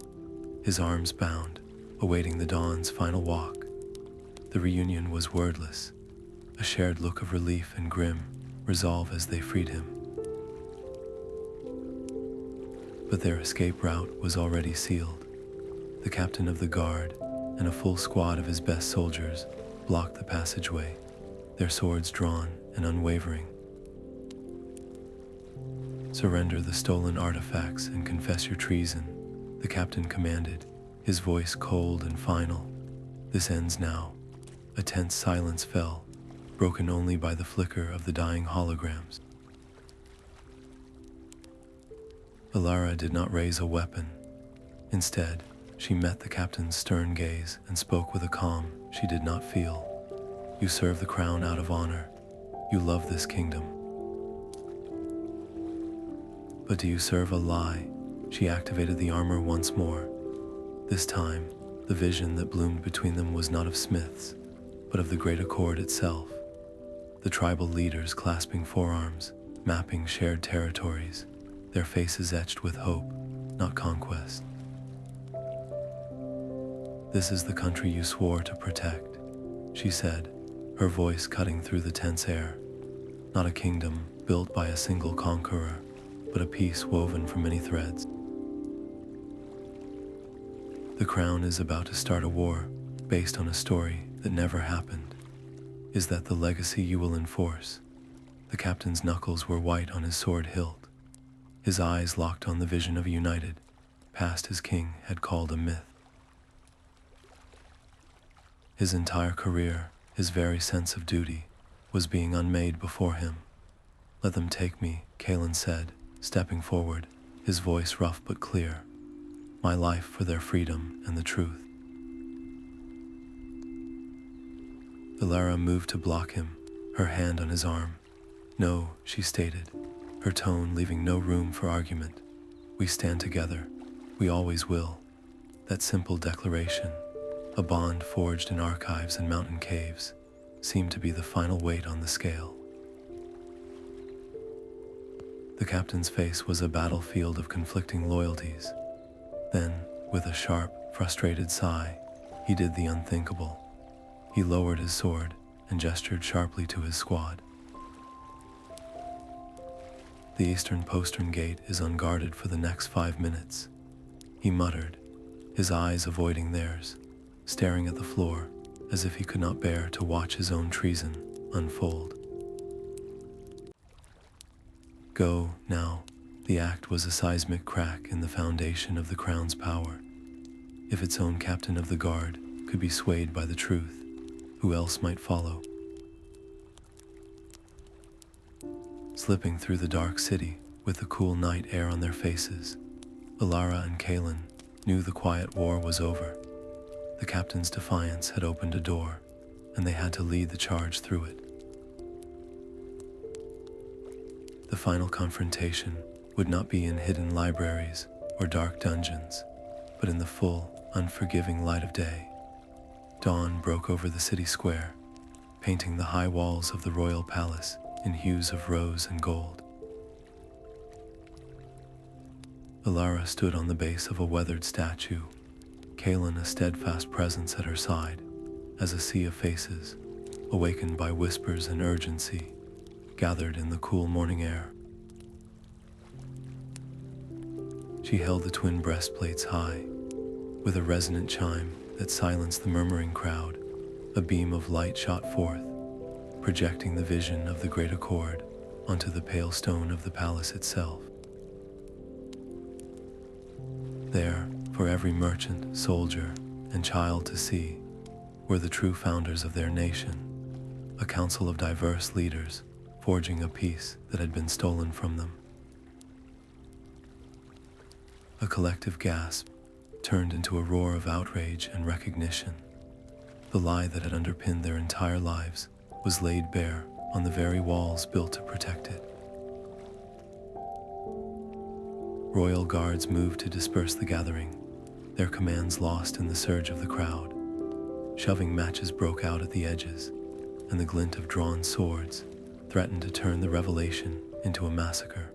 A: his arms bound, awaiting the dawn's final walk. The reunion was wordless, a shared look of relief and grim resolve as they freed him. But their escape route was already sealed. The captain of the guard and a full squad of his best soldiers blocked the passageway, their swords drawn and unwavering. "Surrender the stolen artifacts and confess your treason," the captain commanded, his voice cold and final. "This ends now." A tense silence fell, broken only by the flicker of the dying holograms. Elara did not raise a weapon. Instead, she met the captain's stern gaze and spoke with a calm she did not feel. "You serve the crown out of honor. You love this kingdom. But do you serve a lie?" She activated the armor once more. This time, the vision that bloomed between them was not of smiths, but of the great accord itself. The tribal leaders clasping forearms, mapping shared territories, their faces etched with hope, not conquest. "This is the country you swore to protect," she said, her voice cutting through the tense air. "Not a kingdom built by a single conqueror, but a peace woven from many threads. The crown is about to start a war based on a story that never happened. Is that the legacy you will enforce?" The captain's knuckles were white on his sword hilt, his eyes locked on the vision of a united past his king had called a myth. His entire career, his very sense of duty, was being unmade before him. "Let them take me," Kaelen said, stepping forward, his voice rough but clear. "My life for their freedom and the truth." Elara moved to block him, her hand on his arm. "No," she stated, her tone leaving no room for argument. "We stand together. We always will." That simple declaration, a bond forged in archives and mountain caves, seemed to be the final weight on the scale. The captain's face was a battlefield of conflicting loyalties. Then, with a sharp, frustrated sigh, he did the unthinkable. He lowered his sword and gestured sharply to his squad. "The eastern postern gate is unguarded for the next 5 minutes," he muttered, his eyes avoiding theirs, staring at the floor as if he could not bear to watch his own treason unfold. "Go, now." The act was a seismic crack in the foundation of the crown's power. If its own captain of the guard could be swayed by the truth, who else might follow? Slipping through the dark city with the cool night air on their faces, Elara and Kaelen knew the quiet war was over. The captain's defiance had opened a door, and they had to lead the charge through it. The final confrontation would not be in hidden libraries or dark dungeons, but in the full, unforgiving light of day. Dawn broke over the city square, painting the high walls of the royal palace in hues of rose and gold. Elara stood on the base of a weathered statue, Kaelen a steadfast presence at her side, as a sea of faces, awakened by whispers and urgency, gathered in the cool morning air. She held the twin breastplates high, with a resonant chime that silenced the murmuring crowd. A beam of light shot forth, projecting the vision of the great accord onto the pale stone of the palace itself. There, for every merchant, soldier, and child to see, were the true founders of their nation, a council of diverse leaders forging a peace that had been stolen from them. A collective gasp turned into a roar of outrage and recognition. The lie that had underpinned their entire lives was laid bare on the very walls built to protect it. Royal guards moved to disperse the gathering, their commands lost in the surge of the crowd. Shoving matches broke out at the edges, and the glint of drawn swords threatened to turn the revelation into a massacre.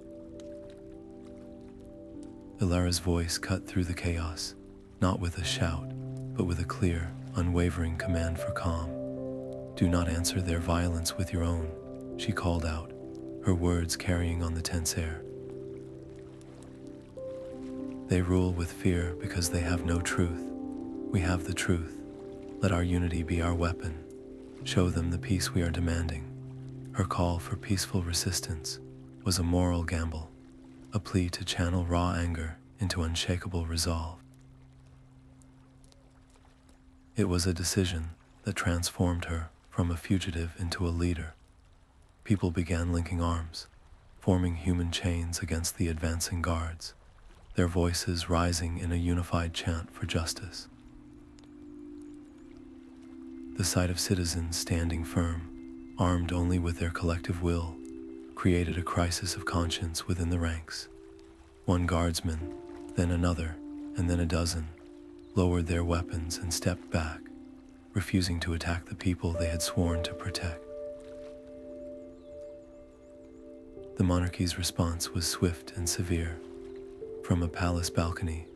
A: Elara's voice cut through the chaos, not with a shout, but with a clear, unwavering command for calm. "Do not answer their violence with your own," she called out, her words carrying on the tense air. "They rule with fear because they have no truth. We have the truth. Let our unity be our weapon. Show them the peace we are demanding." Her call for peaceful resistance was a moral gamble, a plea to channel raw anger into unshakable resolve. It was a decision that transformed her from a fugitive into a leader. People began linking arms, forming human chains against the advancing guards, their voices rising in a unified chant for justice. The sight of citizens standing firm, armed only with their collective will, created a crisis of conscience within the ranks. One guardsman, then another, and then a dozen, lowered their weapons and stepped back, refusing to attack the people they had sworn to protect. The monarchy's response was swift and severe. From a palace balcony,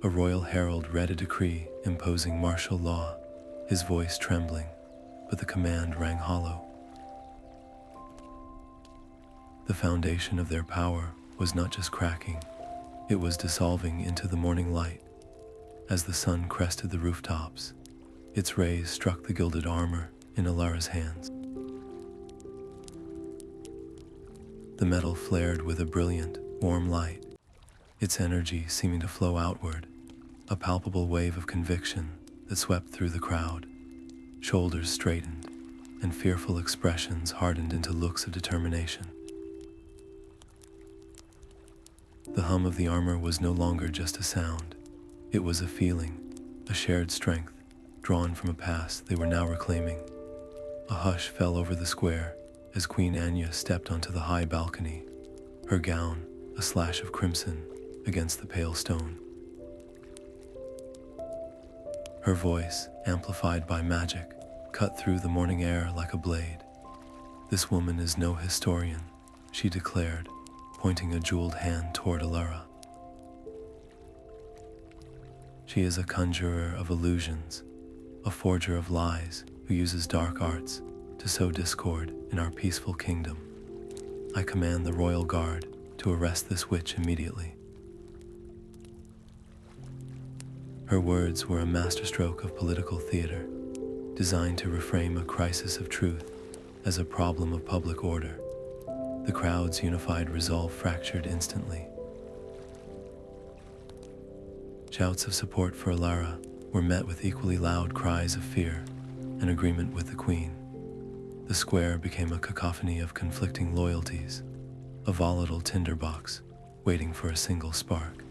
A: a royal herald read a decree imposing martial law, his voice trembling, but the command rang hollow. The foundation of their power was not just cracking, it was dissolving into the morning light. As the sun crested the rooftops, its rays struck the gilded armor in Elara's hands. The metal flared with a brilliant, warm light, its energy seeming to flow outward, a palpable wave of conviction that swept through the crowd. Shoulders straightened, and fearful expressions hardened into looks of determination. The hum of the armor was no longer just a sound. It was a feeling, a shared strength, drawn from a past they were now reclaiming. A hush fell over the square as Queen Anya stepped onto the high balcony, her gown a slash of crimson against the pale stone. Her voice, amplified by magic, cut through the morning air like a blade. "This woman is no historian," she declared, pointing a jeweled hand toward Elara. "She is a conjurer of illusions, a forger of lies who uses dark arts to sow discord in our peaceful kingdom. I command the royal guard to arrest this witch immediately." Her words were a masterstroke of political theater, designed to reframe a crisis of truth as a problem of public order. The crowd's unified resolve fractured instantly. Shouts of support for Elara were met with equally loud cries of fear and agreement with the queen. The square became a cacophony of conflicting loyalties, a volatile tinderbox waiting for a single spark.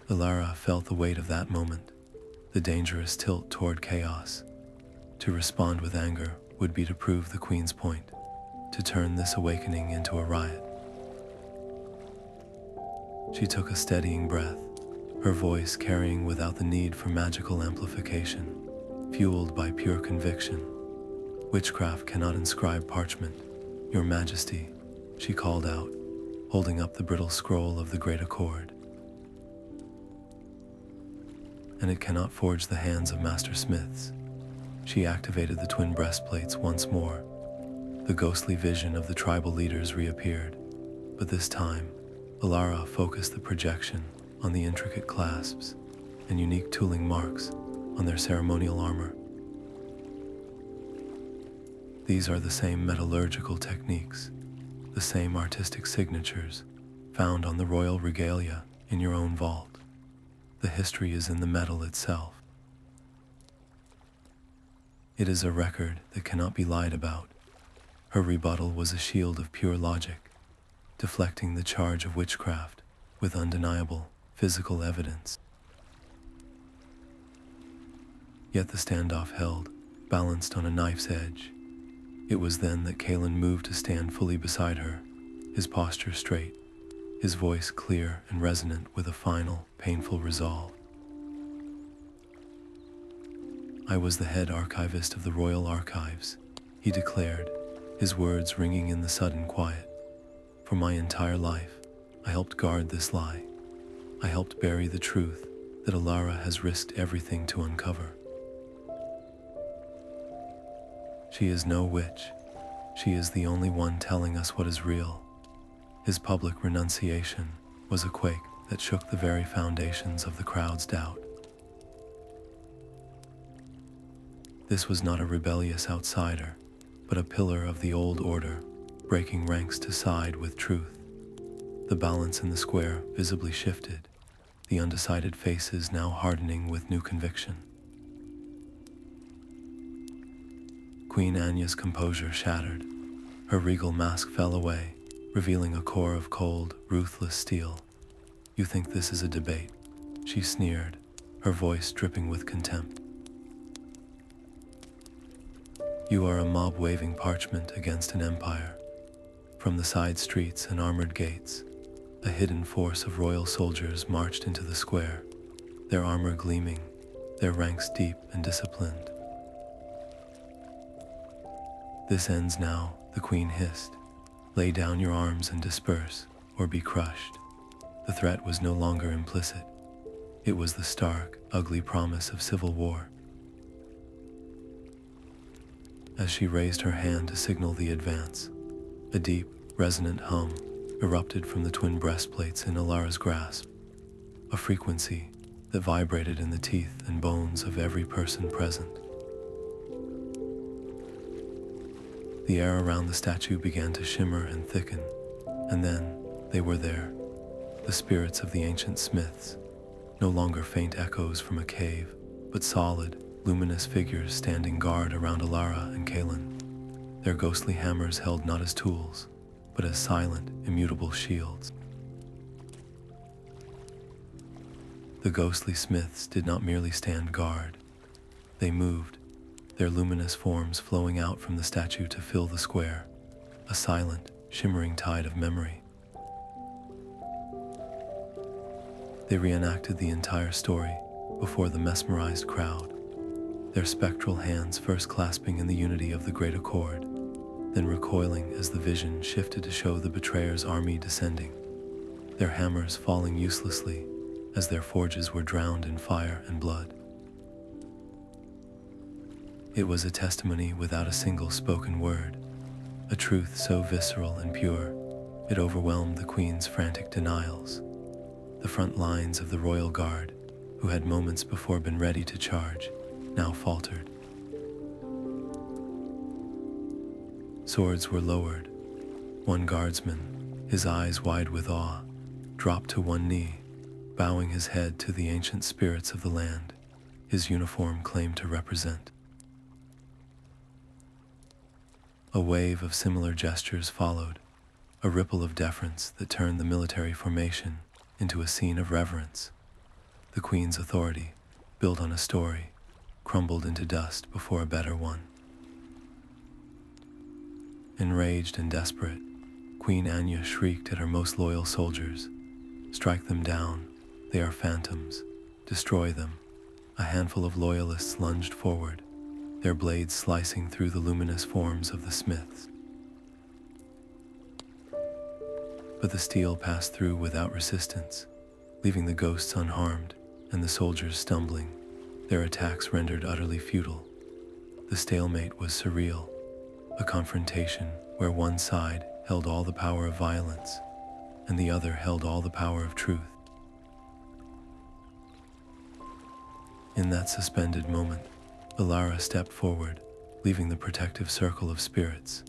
A: Elara felt the weight of that moment, the dangerous tilt toward chaos. To respond with anger would be to prove the queen's point. to turn this awakening into a riot. She took a steadying breath, her voice carrying without the need for magical amplification, fueled by pure conviction. "Witchcraft cannot inscribe parchment, Your Majesty," she called out, holding up the brittle scroll of the Great Accord. "And it cannot forge the hands of master smiths." She activated the twin breastplates once more. The ghostly vision of the tribal leaders reappeared, but this time, Elara focused the projection on the intricate clasps and unique tooling marks on their ceremonial armor. These are the same metallurgical techniques, the same artistic signatures found on the royal regalia in your own vault. The history is in the metal itself. It is a record that cannot be lied about. Her rebuttal was a shield of pure logic, deflecting the charge of witchcraft with undeniable physical evidence. Yet the standoff held, balanced on a knife's edge. It was then that Kaelen moved to stand fully beside her, his posture straight, his voice clear and resonant with a final, painful resolve. "I was the head archivist of the Royal Archives," he declared, his words ringing in the sudden quiet. "For my entire life, I helped guard this lie. I helped bury the truth that Elara has risked everything to uncover. She is no witch. She is the only one telling us what is real." His public renunciation was a quake that shook the very foundations of the crowd's doubt. This was not a rebellious outsider, but a pillar of the old order, breaking ranks to side with truth. The balance in the square visibly shifted, the undecided faces now hardening with new conviction. Queen Anya's composure shattered. Her regal mask fell away, revealing a core of cold, ruthless steel. "You think this is a debate?" she sneered, her voice dripping with contempt. "You are a mob waving parchment against an empire." From the side streets and armored gates, a hidden force of royal soldiers marched into the square, their armor gleaming, their ranks deep and disciplined. "This ends now," the queen hissed. "Lay down your arms and disperse, or be crushed." The threat was no longer implicit. It was the stark, ugly promise of civil war. As she raised her hand to signal the advance, a deep, resonant hum erupted from the twin breastplates in Elara's grasp, a frequency that vibrated in the teeth and bones of every person present. The air around the statue began to shimmer and thicken, and then they were there, the spirits of the ancient smiths, no longer faint echoes from a cave, but solid, luminous figures standing guard around Elara and Kaelen. Their ghostly hammers held not as tools, but as silent, immutable shields. The ghostly smiths did not merely stand guard. They moved, their luminous forms flowing out from the statue to fill the square, a silent, shimmering tide of memory. They reenacted the entire story before the mesmerized crowd, their spectral hands first clasping in the unity of the Great Accord, then recoiling as the vision shifted to show the betrayer's army descending, their hammers falling uselessly as their forges were drowned in fire and blood. It was a testimony without a single spoken word, a truth so visceral and pure, it overwhelmed the Queen's frantic denials. The front lines of the royal guard, who had moments before been ready to charge, now faltered. Swords were lowered. One guardsman, his eyes wide with awe, dropped to one knee, bowing his head to the ancient spirits of the land his uniform claimed to represent. A wave of similar gestures followed, a ripple of deference that turned the military formation into a scene of reverence. The Queen's authority, built on a story, crumbled into dust before a better one. Enraged and desperate, Queen Anya shrieked at her most loyal soldiers. "Strike them down. They are phantoms. Destroy them." A handful of loyalists lunged forward, their blades slicing through the luminous forms of the smiths. But the steel passed through without resistance, leaving the ghosts unharmed and the soldiers stumbling, their attacks rendered utterly futile. The stalemate was surreal, a confrontation where one side held all the power of violence and the other held all the power of truth. In that suspended moment, Elara stepped forward, leaving the protective circle of spirits.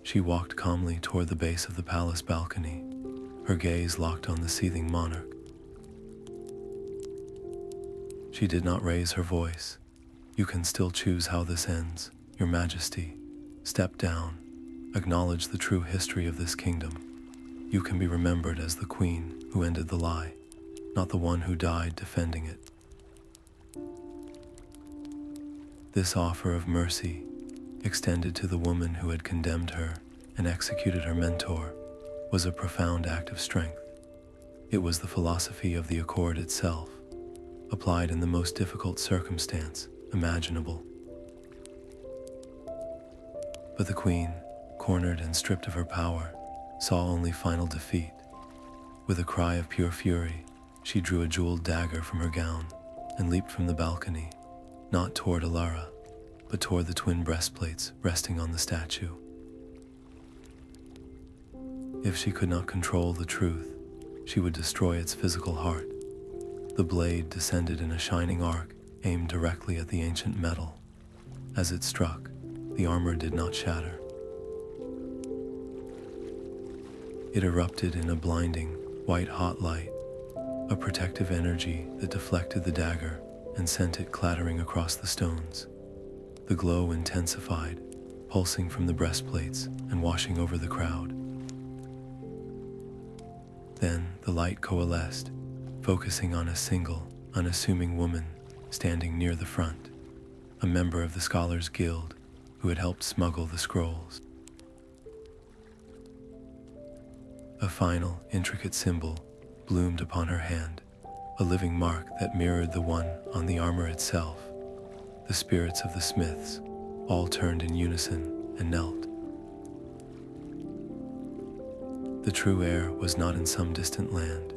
A: She walked calmly toward the base of the palace balcony, her gaze locked on the seething monarch. She did not raise her voice. "You can still choose how this ends, Your Majesty. Step down. Acknowledge the true history of this kingdom. You can be remembered as the queen who ended the lie, not the one who died defending it." This offer of mercy, extended to the woman who had condemned her and executed her mentor, was a profound act of strength. It was the philosophy of the accord itself, applied in the most difficult circumstance imaginable. But the queen, cornered and stripped of her power, saw only final defeat. With a cry of pure fury, she drew a jeweled dagger from her gown and leaped from the balcony, not toward Elara, but toward the twin breastplates resting on the statue. If she could not control the truth, she would destroy its physical heart. The blade descended in a shining arc, aimed directly at the ancient metal. As it struck, the armor did not shatter. It erupted in a blinding, white-hot light, a protective energy that deflected the dagger and sent it clattering across the stones. The glow intensified, pulsing from the breastplates and washing over the crowd. Then the light coalesced, focusing on a single, unassuming woman standing near the front, a member of the Scholars Guild who had helped smuggle the scrolls. A final, intricate symbol bloomed upon her hand, a living mark that mirrored the one on the armor itself. The spirits of the smiths all turned in unison and knelt. The true heir was not in some distant land.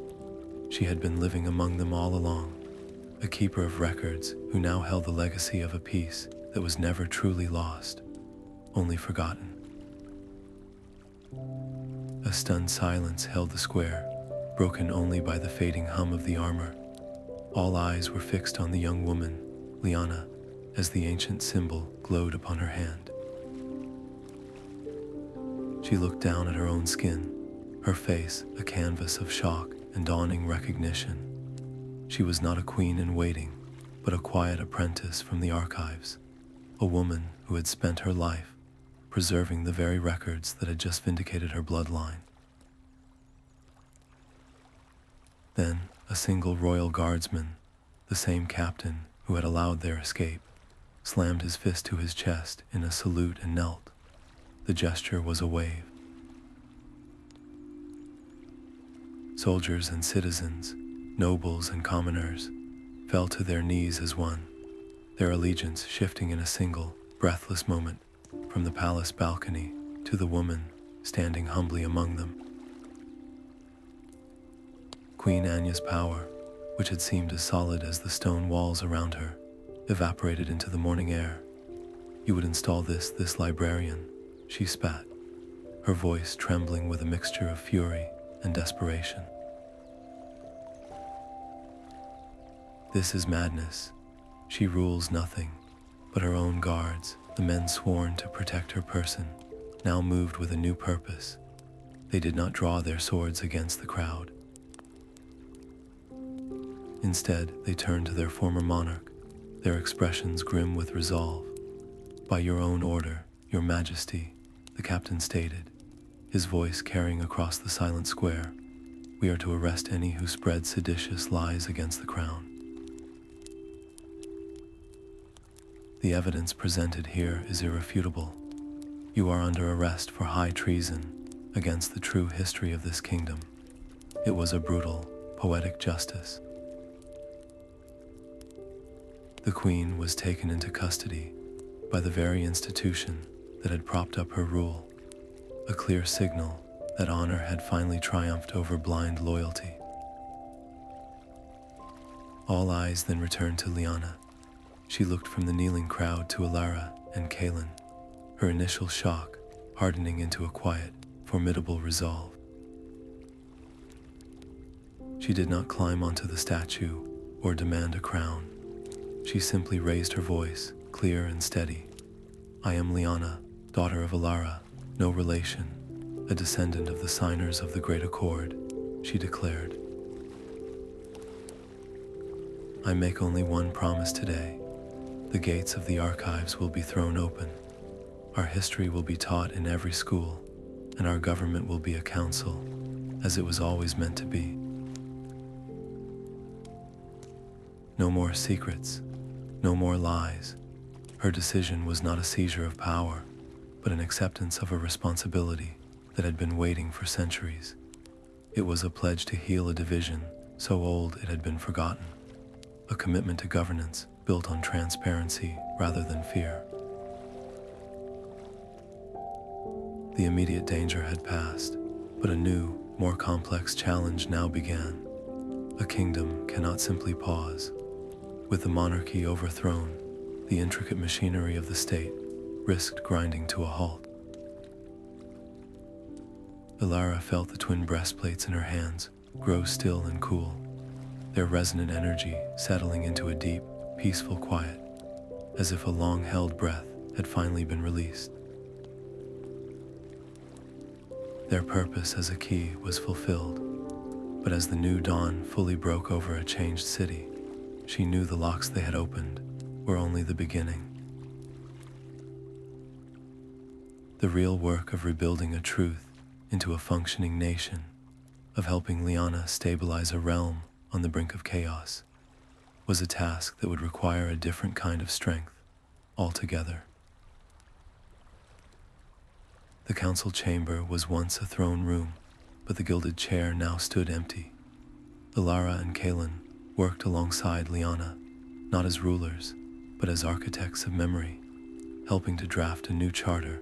A: She had been living among them all along, a keeper of records who now held the legacy of a peace that was never truly lost, only forgotten. A stunned silence held the square, broken only by the fading hum of the armor. All eyes were fixed on the young woman, Liana, as the ancient symbol glowed upon her hand. She looked down at her own skin, her face a canvas of shock and dawning recognition. She was not a queen in waiting, but a quiet apprentice from the archives, a woman who had spent her life preserving the very records that had just vindicated her bloodline. Then a single royal guardsman, the same captain who had allowed their escape, slammed his fist to his chest in a salute and knelt. The gesture was a wave. Soldiers and citizens, nobles and commoners, fell to their knees as one, their allegiance shifting in a single, breathless moment from the palace balcony to the woman standing humbly among them. Queen Anya's power, which had seemed as solid as the stone walls around her, evaporated into the morning air. "You would install this librarian," she spat, her voice trembling with a mixture of fury and desperation. "This is madness. She rules nothing but her own guards, the men sworn to protect her person, now moved with a new purpose. They did not draw their swords against the crowd. Instead, they turned to their former monarch, their expressions grim with resolve. By your own order, Your Majesty," the captain stated, his voice carrying across the silent square, "we are to arrest any who spread seditious lies against the crown. The evidence presented here is irrefutable. You are under arrest for high treason against the true history of this kingdom. It was a brutal, poetic justice. The queen was taken into custody by the very institution that had propped up her rule, a clear signal that honor had finally triumphed over blind loyalty. All eyes then returned to Liana. She looked from the kneeling crowd to Elara and Kaelen, her initial shock hardening into a quiet, formidable resolve. She did not climb onto the statue or demand a crown. She simply raised her voice, clear and steady. I am Liana, daughter of Elara, no relation, a descendant of the signers of the Great Accord, she declared. I make only one promise today. The gates of the archives will be thrown open. Our history will be taught in every school, and our government will be a council, as it was always meant to be. No more secrets, no more lies. Her decision was not a seizure of power, but an acceptance of a responsibility that had been waiting for centuries. It was a pledge to heal a division so old it had been forgotten, a commitment to governance built on transparency rather than fear. The immediate danger had passed, but a new, more complex challenge now began. A kingdom cannot simply pause. With the monarchy overthrown, the intricate machinery of the state risked grinding to a halt. Elara felt the twin breastplates in her hands grow still and cool, their resonant energy settling into a deep, peaceful quiet, as if a long-held breath had finally been released. Their purpose as a key was fulfilled, but as the new dawn fully broke over a changed city, she knew the locks they had opened were only the beginning. The real work of rebuilding a truth into a functioning nation, of helping Liana stabilize a realm on the brink of chaos, was a task that would require a different kind of strength altogether. The council chamber was once a throne room, but the gilded chair now stood empty. Elara and Kaelen worked alongside Liana, not as rulers, but as architects of memory, helping to draft a new charter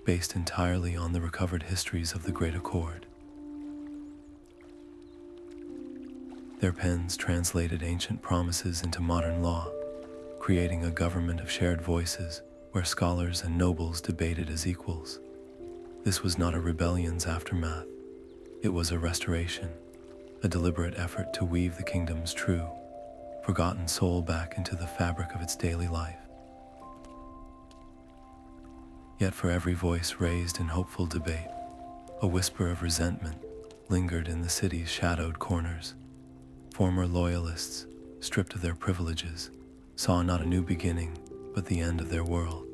A: based entirely on the recovered histories of the Great Accord. Their pens translated ancient promises into modern law, creating a government of shared voices where scholars and nobles debated as equals. This was not a rebellion's aftermath. It was a restoration, a deliberate effort to weave the kingdom's true, forgotten soul back into the fabric of its daily life. Yet for every voice raised in hopeful debate, a whisper of resentment lingered in the city's shadowed corners. Former loyalists, stripped of their privileges, saw not a new beginning, but the end of their world.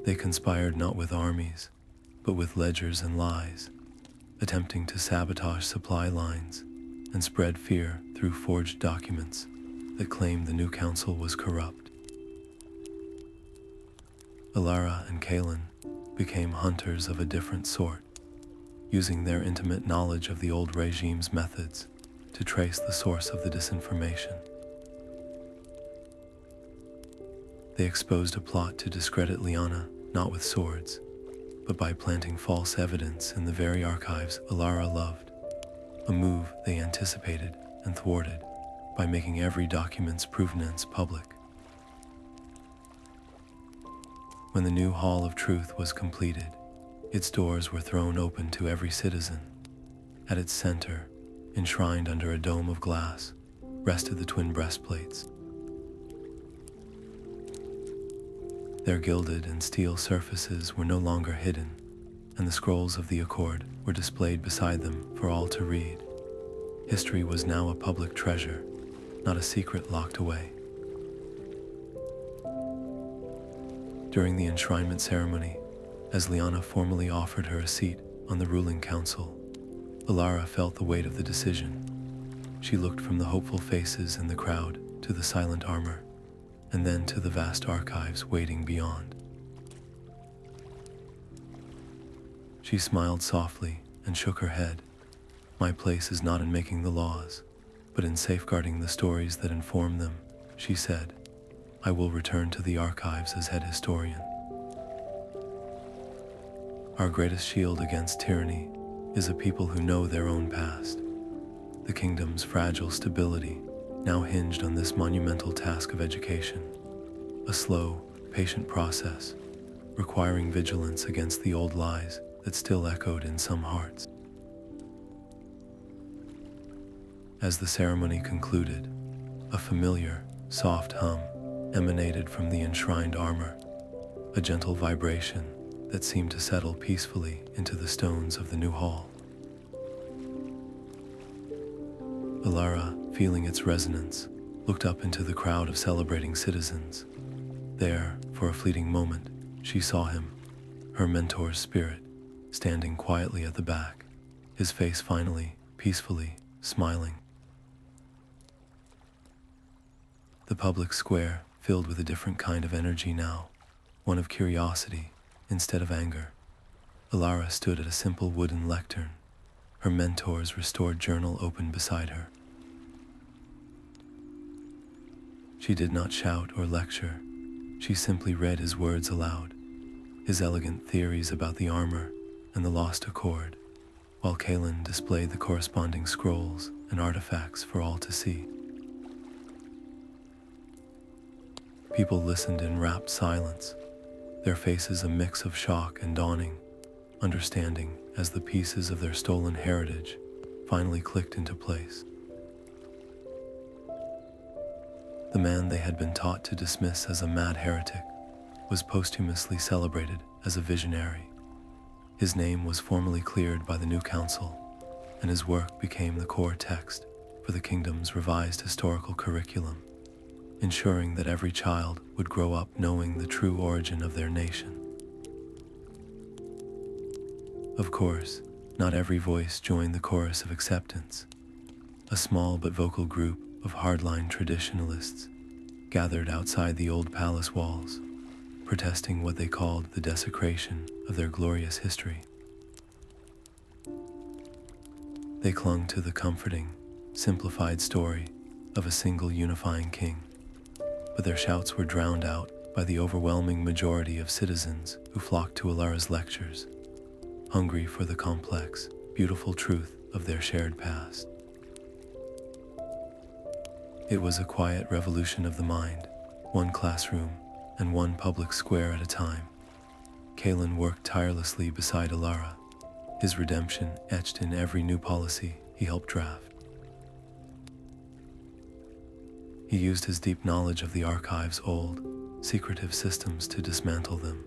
A: They conspired not with armies, but with ledgers and lies, attempting to sabotage supply lines and spread fear through forged documents that claimed the new council was corrupt. Elara and Kaelen became hunters of a different sort, using their intimate knowledge of the old regime's methods to trace the source of the disinformation. They exposed a plot to discredit Liana, not with swords, but by planting false evidence in the very archives Elara loved, a move they anticipated and thwarted by making every document's provenance public. When the new Hall of Truth was completed, its doors were thrown open to every citizen. At its center, enshrined under a dome of glass, rested the twin breastplates. Their gilded and steel surfaces were no longer hidden, and the scrolls of the Accord were displayed beside them for all to read. History was now a public treasure, not a secret locked away. During the enshrinement ceremony, as Liana formally offered her a seat on the ruling council, Elara felt the weight of the decision. She looked from the hopeful faces in the crowd to the silent armor, and then to the vast archives waiting beyond. She smiled softly and shook her head. "My place is not in making the laws, but in safeguarding the stories that inform them," she said. "I will return to the archives as head historian." Our greatest shield against tyranny is a people who know their own past. The kingdom's fragile stability now hinged on this monumental task of education, a slow, patient process requiring vigilance against the old lies that still echoed in some hearts. As the ceremony concluded, a familiar, soft hum emanated from the enshrined armor, a gentle vibration that seemed to settle peacefully into the stones of the new hall. Elara, feeling its resonance, looked up into the crowd of celebrating citizens. There, for a fleeting moment, she saw him, her mentor's spirit, standing quietly at the back, his face finally, peacefully, smiling. The public square filled with a different kind of energy now, one of curiosity instead of anger. Elara stood at a simple wooden lectern, her mentor's restored journal open beside her. She did not shout or lecture. She simply read his words aloud, his elegant theories about the armor and the lost accord, while Kaelen displayed the corresponding scrolls and artifacts for all to see. People listened in rapt silence, their faces a mix of shock and dawning understanding as the pieces of their stolen heritage finally clicked into place. The man they had been taught to dismiss as a mad heretic was posthumously celebrated as a visionary. His name was formally cleared by the new council, and his work became the core text for the kingdom's revised historical curriculum, ensuring that every child would grow up knowing the true origin of their nation. Of course, not every voice joined the chorus of acceptance. A small but vocal group of hardline traditionalists gathered outside the old palace walls, protesting what they called the desecration of their glorious history. They clung to the comforting, simplified story of a single unifying king, but their shouts were drowned out by the overwhelming majority of citizens who flocked to Elara's lectures, hungry for the complex, beautiful truth of their shared past. It was a quiet revolution of the mind, one classroom and one public square at a time. Kaelen worked tirelessly beside Elara, his redemption etched in every new policy he helped draft. He used his deep knowledge of the archive's old, secretive systems to dismantle them,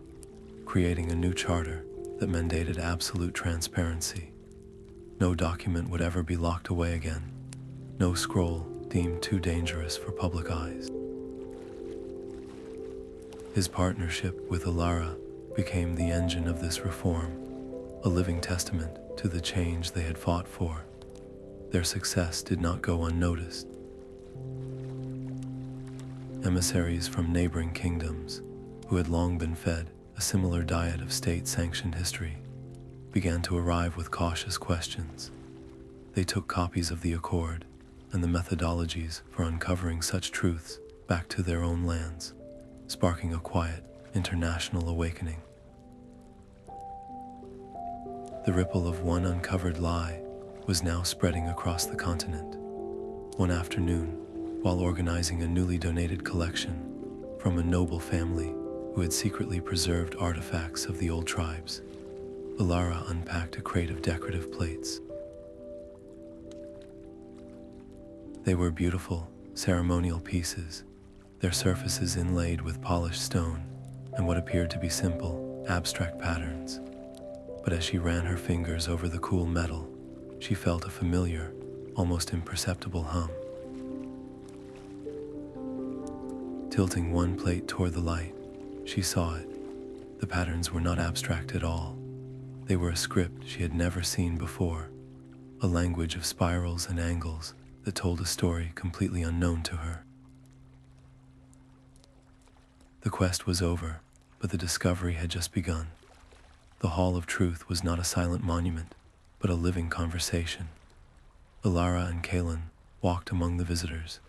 A: creating a new charter that mandated absolute transparency. No document would ever be locked away again, no scroll deemed too dangerous for public eyes. His partnership with Elara became the engine of this reform, a living testament to the change they had fought for. Their success did not go unnoticed. Emissaries from neighboring kingdoms, who had long been fed a similar diet of state-sanctioned history, began to arrive with cautious questions. They took copies of the Accord and the methodologies for uncovering such truths back to their own lands, sparking a quiet, international awakening. The ripple of one uncovered lie was now spreading across the continent. One afternoon, while organizing a newly donated collection from a noble family who had secretly preserved artifacts of the old tribes, Elara unpacked a crate of decorative plates. They were beautiful, ceremonial pieces, their surfaces inlaid with polished stone and what appeared to be simple, abstract patterns. But as she ran her fingers over the cool metal, she felt a familiar, almost imperceptible hum. Tilting one plate toward the light, she saw it. The patterns were not abstract at all. They were a script she had never seen before, a language of spirals and angles that told a story completely unknown to her. The quest was over, but the discovery had just begun. The The Hall of Truth was not a silent monument, but a living conversation. Elara and Kaelen walked among the visitors,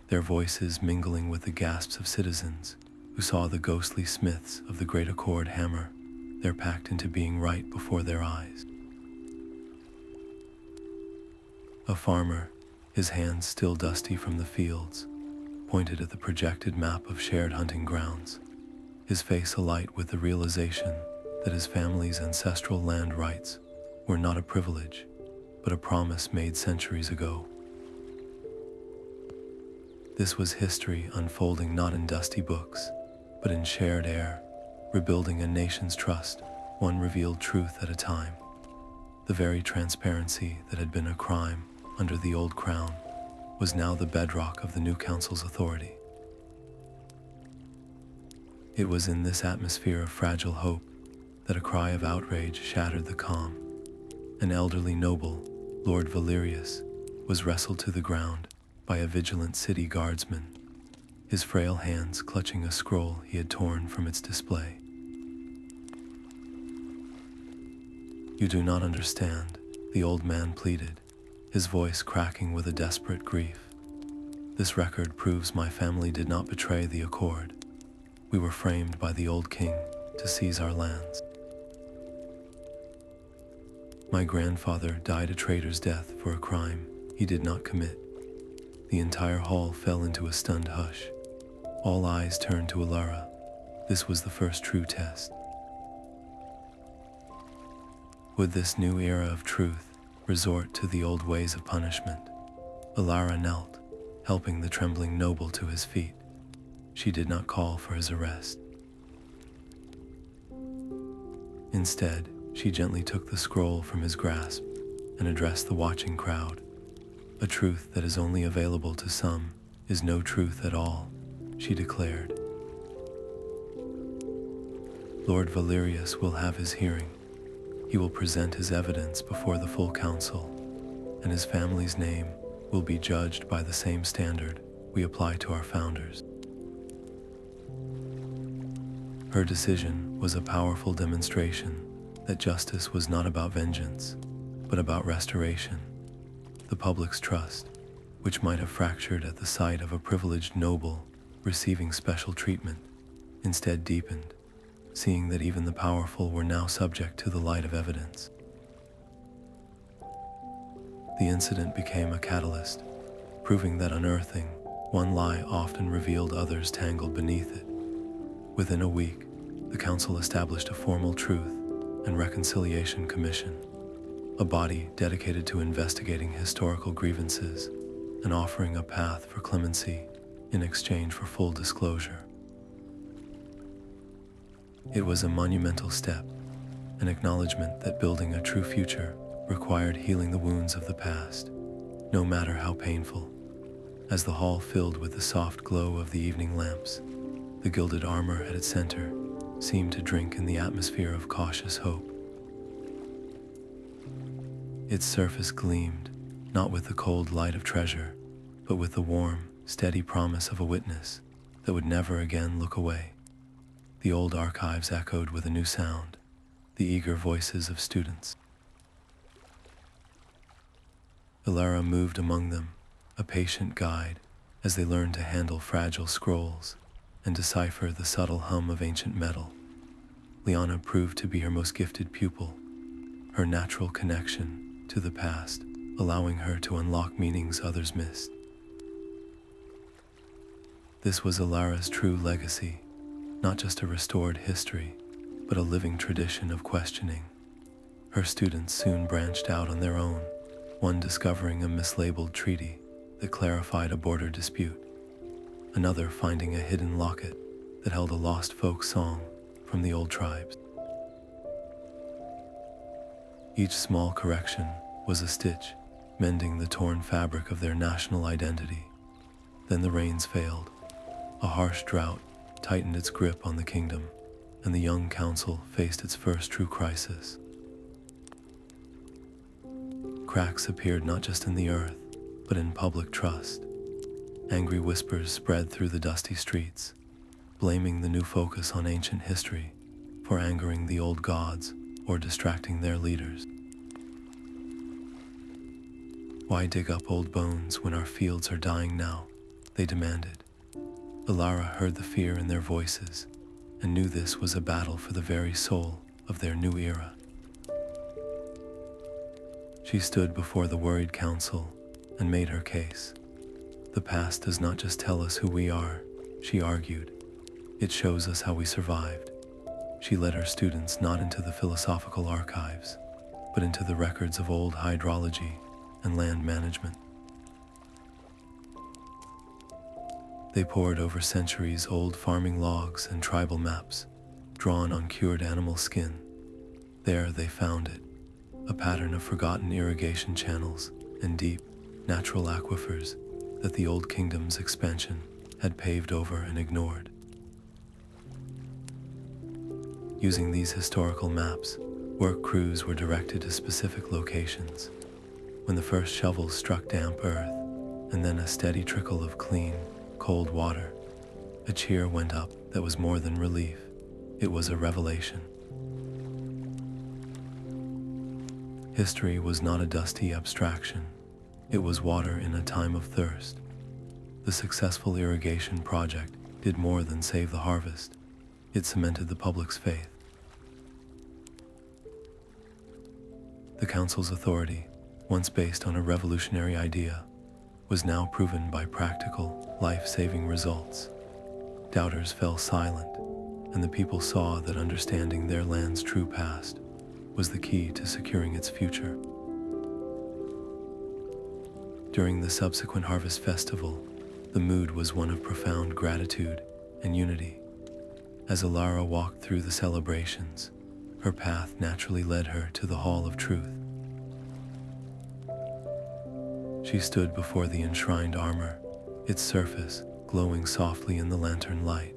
A: their voices mingling with the gasps of citizens who saw the ghostly smiths of the Great Accord hammer their pact into being right before their eyes. A farmer, his hands still dusty from the fields, pointed at the projected map of shared hunting grounds, his face alight with the realization that his family's ancestral land rights were not a privilege, but a promise made centuries ago. This was history unfolding not in dusty books, but in shared air, rebuilding a nation's trust, one revealed truth at a time. The very transparency that had been a crime under the old crown was now the bedrock of the new council's authority. It was in this atmosphere of fragile hope that a cry of outrage shattered the calm. An elderly noble, Lord Valerius, was wrestled to the ground by a vigilant city guardsman, his frail hands clutching a scroll he had torn from its display. "You do not understand," the old man pleaded, his voice cracking with a desperate grief. "This record proves my family did not betray the Accord. We were framed by the old king to seize our lands. My grandfather died a traitor's death for a crime he did not commit." The entire hall fell into a stunned hush. All eyes turned to Elara. This was the first true test. Would this new era of truth resort to the old ways of punishment? Elara knelt, helping the trembling noble to his feet. She did not call for his arrest. Instead, she gently took the scroll from his grasp and addressed the watching crowd. "A truth that is only available to some is no truth at all," she declared. "Lord Valerius will have his hearing. He will present his evidence before the full council, and his family's name will be judged by the same standard we apply to our founders." Her decision was a powerful demonstration that justice was not about vengeance, but about restoration. The public's trust, which might have fractured at the sight of a privileged noble receiving special treatment, instead deepened, seeing that even the powerful were now subject to the light of evidence. The incident became a catalyst, proving that unearthing one lie often revealed others tangled beneath it. Within a week, the council established a formal Truth and Reconciliation Commission, a body dedicated to investigating historical grievances and offering a path for clemency in exchange for full disclosure. It was a monumental step, an acknowledgement that building a true future required healing the wounds of the past, no matter how painful. As the hall filled with the soft glow of the evening lamps, the gilded armor at its center seemed to drink in the atmosphere of cautious hope. Its surface gleamed, not with the cold light of treasure, but with the warm, steady promise of a witness that would never again look away. The old archives echoed with a new sound, the eager voices of students. Elara moved among them, a patient guide, as they learned to handle fragile scrolls and decipher the subtle hum of ancient metal. Liana proved to be her most gifted pupil, her natural connection to the past, allowing her to unlock meanings others missed. This was Elara's true legacy, not just a restored history, but a living tradition of questioning. Her students soon branched out on their own, one discovering a mislabeled treaty that clarified a border dispute, another finding a hidden locket that held a lost folk song from the old tribes. Each small correction was a stitch, mending the torn fabric of their national identity. Then the rains failed. A harsh drought tightened its grip on the kingdom, and the young council faced its first true crisis. Cracks appeared not just in the earth, but in public trust. Angry whispers spread through the dusty streets, blaming the new focus on ancient history for angering the old gods or distracting their leaders. Why dig up old bones when our fields are dying now? They demanded. Elara heard the fear in their voices and knew this was a battle for the very soul of their new era. She stood before the worried council and made her case. The past does not just tell us who we are, she argued. It shows us how we survived. She led her students not into the philosophical archives, but into the records of old hydrology and land management. They pored over centuries-old farming logs and tribal maps, drawn on cured animal skin. There they found it, a pattern of forgotten irrigation channels and deep, natural aquifers that the Old Kingdom's expansion had paved over and ignored. Using these historical maps, work crews were directed to specific locations. When the first shovels struck damp earth, and then a steady trickle of clean, cold water, a cheer went up that was more than relief. It was a revelation. History was not a dusty abstraction. It was water in a time of thirst. The successful irrigation project did more than save the harvest. It cemented the public's faith. The council's authority, once based on a revolutionary idea, was now proven by practical, life-saving results. Doubters fell silent, and the people saw that understanding their land's true past was the key to securing its future. During the subsequent harvest festival, the mood was one of profound gratitude and unity. As Elara walked through the celebrations, her path naturally led her to the Hall of Truth. She stood before the enshrined armor, its surface glowing softly in the lantern light.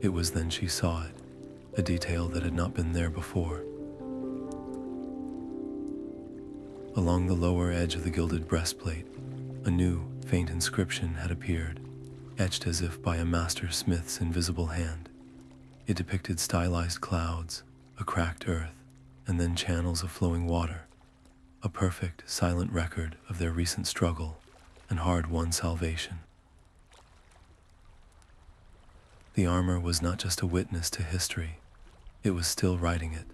A: It was then she saw it, a detail that had not been there before. Along the lower edge of the gilded breastplate, a new, faint inscription had appeared, etched as if by a master smith's invisible hand. It depicted stylized clouds, a cracked earth, and then channels of flowing water, a perfect, silent record of their recent struggle and hard-won salvation. The armor was not just a witness to history, it was still writing it.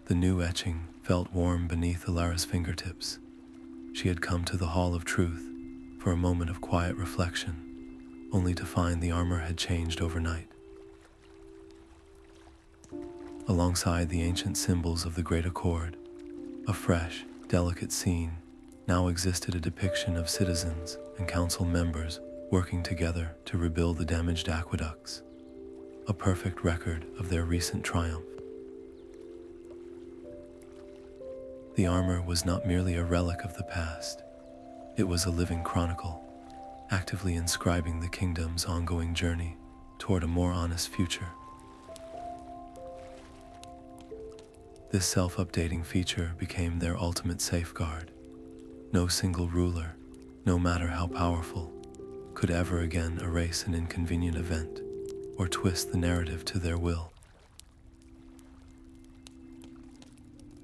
A: The new etching felt warm beneath Elara's fingertips. She had come to the Hall of Truth for a moment of quiet reflection, only to find the armor had changed overnight. Alongside the ancient symbols of the Great Accord, a fresh, delicate scene, now existed a depiction of citizens and council members working together to rebuild the damaged aqueducts, a perfect record of their recent triumph. The armor was not merely a relic of the past, it was a living chronicle, actively inscribing the kingdom's ongoing journey toward a more honest future. This self-updating feature became their ultimate safeguard. No single ruler, no matter how powerful, could ever again erase an inconvenient event or twist the narrative to their will.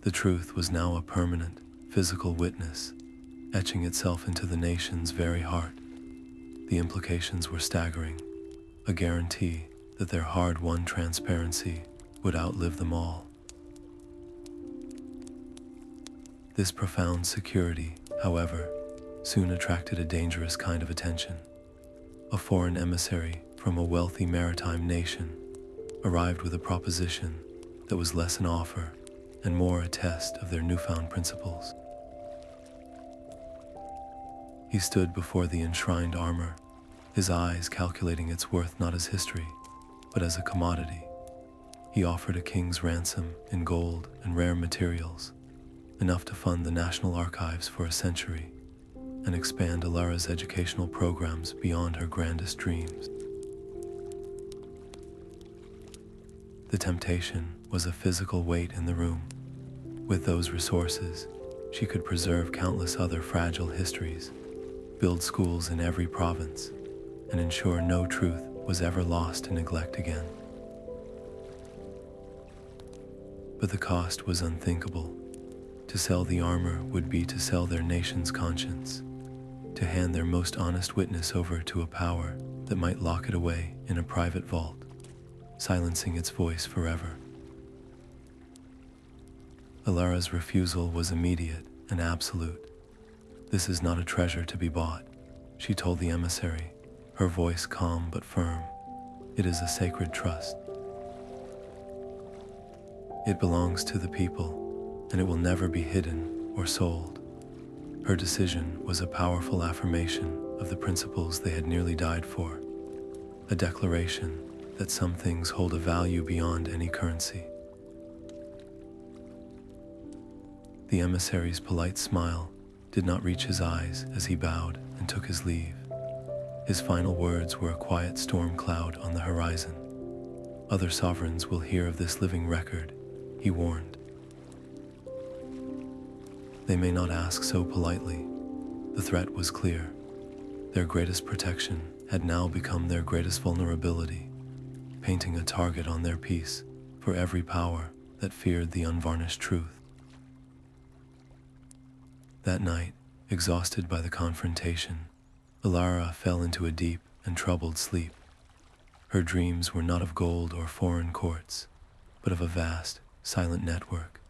A: The truth was now a permanent, physical witness, etching itself into the nation's very heart. The implications were staggering, a guarantee that their hard-won transparency would outlive them all. This profound security, however, soon attracted a dangerous kind of attention. A foreign emissary from a wealthy maritime nation arrived with a proposition that was less an offer and more a test of their newfound principles. He stood before the enshrined armor, his eyes calculating its worth not as history, but as a commodity. He offered a king's ransom in gold and rare materials, enough to fund the National Archives for a century and expand Elara's educational programs beyond her grandest dreams. The temptation was a physical weight in the room. With those resources, she could preserve countless other fragile histories, build schools in every province, and ensure no truth was ever lost to neglect again. but the cost was unthinkable. To sell the armor would be to sell their nation's conscience, to hand their most honest witness over to a power that might lock it away in a private vault, silencing its voice forever. Elara's refusal was immediate and absolute. "This is not a treasure to be bought," she told the emissary, her voice calm but firm. "It is a sacred trust. It belongs to the people, and it will never be hidden or sold." Her decision was a powerful affirmation of the principles they had nearly died for, a declaration that some things hold a value beyond any currency. The emissary's polite smile did not reach his eyes as he bowed and took his leave. His final words were a quiet storm cloud on the horizon. "Other sovereigns will hear of this living record," he warned. "They may not ask so politely." The threat was clear. Their greatest protection had now become their greatest vulnerability, painting a target on their peace for every power that feared the unvarnished truth. That night, exhausted by the confrontation, Elara fell into a deep and troubled sleep. Her dreams were not of gold or foreign courts, but of a vast, silent network.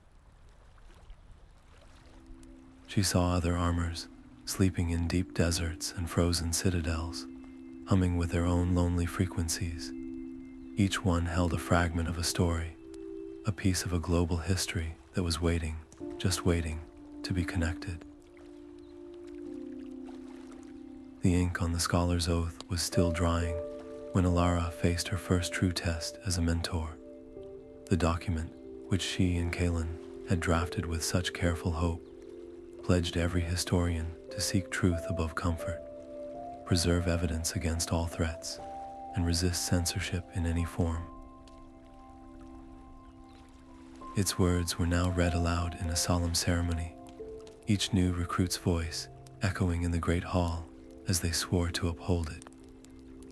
A: She saw other armors, sleeping in deep deserts and frozen citadels, humming with their own lonely frequencies. Each one held a fragment of a story, a piece of a global history that was waiting, just waiting, to be connected. The ink on the scholar's oath was still drying when Elara faced her first true test as a mentor. The document, which she and Kaelen had drafted with such careful hope, pledged every historian to seek truth above comfort, preserve evidence against all threats, and resist censorship in any form. Its words were now read aloud in a solemn ceremony, each new recruit's voice echoing in the great hall as they swore to uphold it.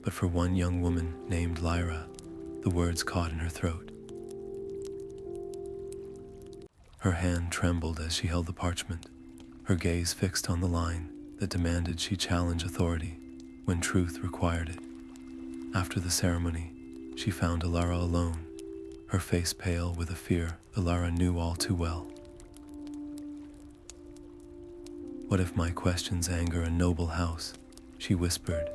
A: But for one young woman named Lyra, the words caught in her throat. Her hand trembled as she held the parchment, her gaze fixed on the line that demanded she challenge authority when truth required it. After the ceremony, she found Elara alone, her face pale with a fear Elara knew all too well. "What if my questions anger a noble house?" she whispered.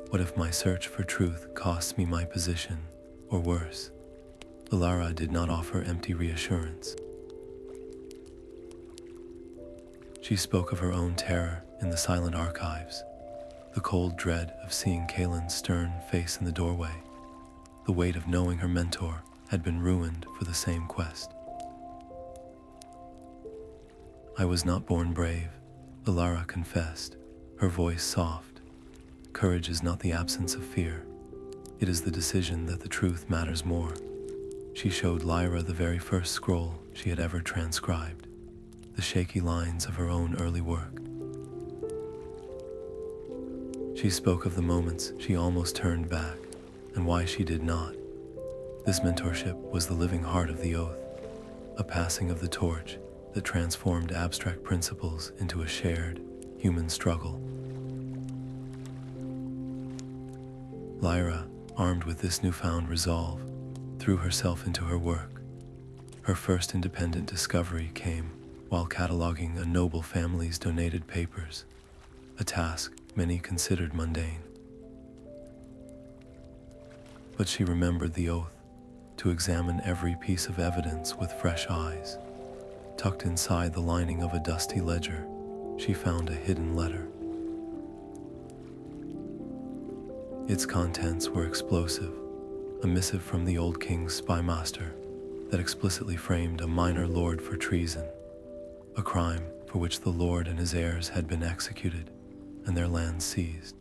A: "What if my search for truth costs me my position, or worse?" Elara did not offer empty reassurance. She spoke of her own terror in the silent archives, the cold dread of seeing Kaelen's stern face in the doorway, the weight of knowing her mentor had been ruined for the same quest. "I was not born brave," Elara confessed, her voice soft. "Courage is not the absence of fear. It is the decision that the truth matters more." She showed Lyra the very first scroll she had ever transcribed, the shaky lines of her own early work. She spoke of the moments she almost turned back and why she did not. This mentorship was the living heart of the oath, a passing of the torch that transformed abstract principles into a shared, human struggle. Lyra, armed with this newfound resolve, threw herself into her work. Her first independent discovery came while cataloging a noble family's donated papers, a task many considered mundane. But she remembered the oath, to examine every piece of evidence with fresh eyes. Tucked inside the lining of a dusty ledger, she found a hidden letter. Its contents were explosive, a missive from the old king's spymaster that explicitly framed a minor lord for treason, a crime for which the lord and his heirs had been executed and their lands seized.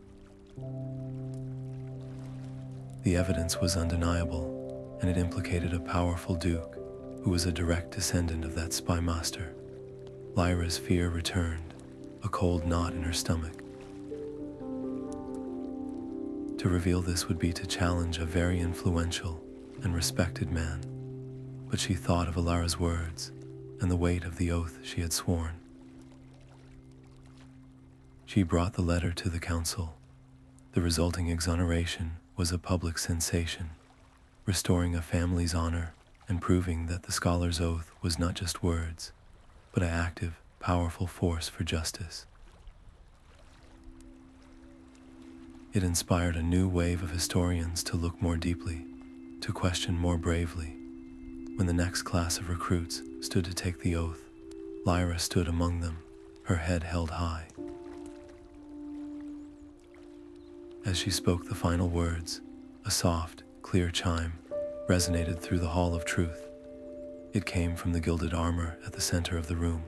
A: The evidence was undeniable, and it implicated a powerful duke who was a direct descendant of that spymaster. Lyra's fear returned, a cold knot in her stomach. To reveal this would be to challenge a very influential and respected man, but she thought of Elara's words and the weight of the oath she had sworn. She brought the letter to the council. The resulting exoneration was a public sensation, restoring a family's honor and proving that the scholar's oath was not just words, but an active, powerful force for justice. It inspired a new wave of historians to look more deeply, to question more bravely. When the next class of recruits stood to take the oath, Lyra stood among them, her head held high. As she spoke the final words, a soft, clear chime resonated through the Hall of Truth. It came from the gilded armor at the center of the room,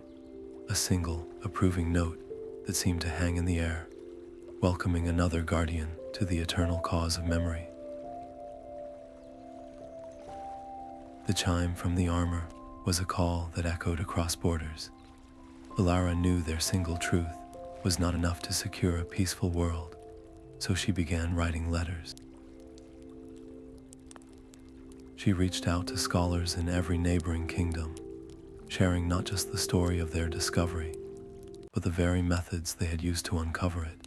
A: a single, approving note that seemed to hang in the air, welcoming another guardian to the eternal cause of memory. The chime from the armor was a call that echoed across borders. Elara knew their single truth was not enough to secure a peaceful world, so she began writing letters. She reached out to scholars in every neighboring kingdom, sharing not just the story of their discovery, but the very methods they had used to uncover it.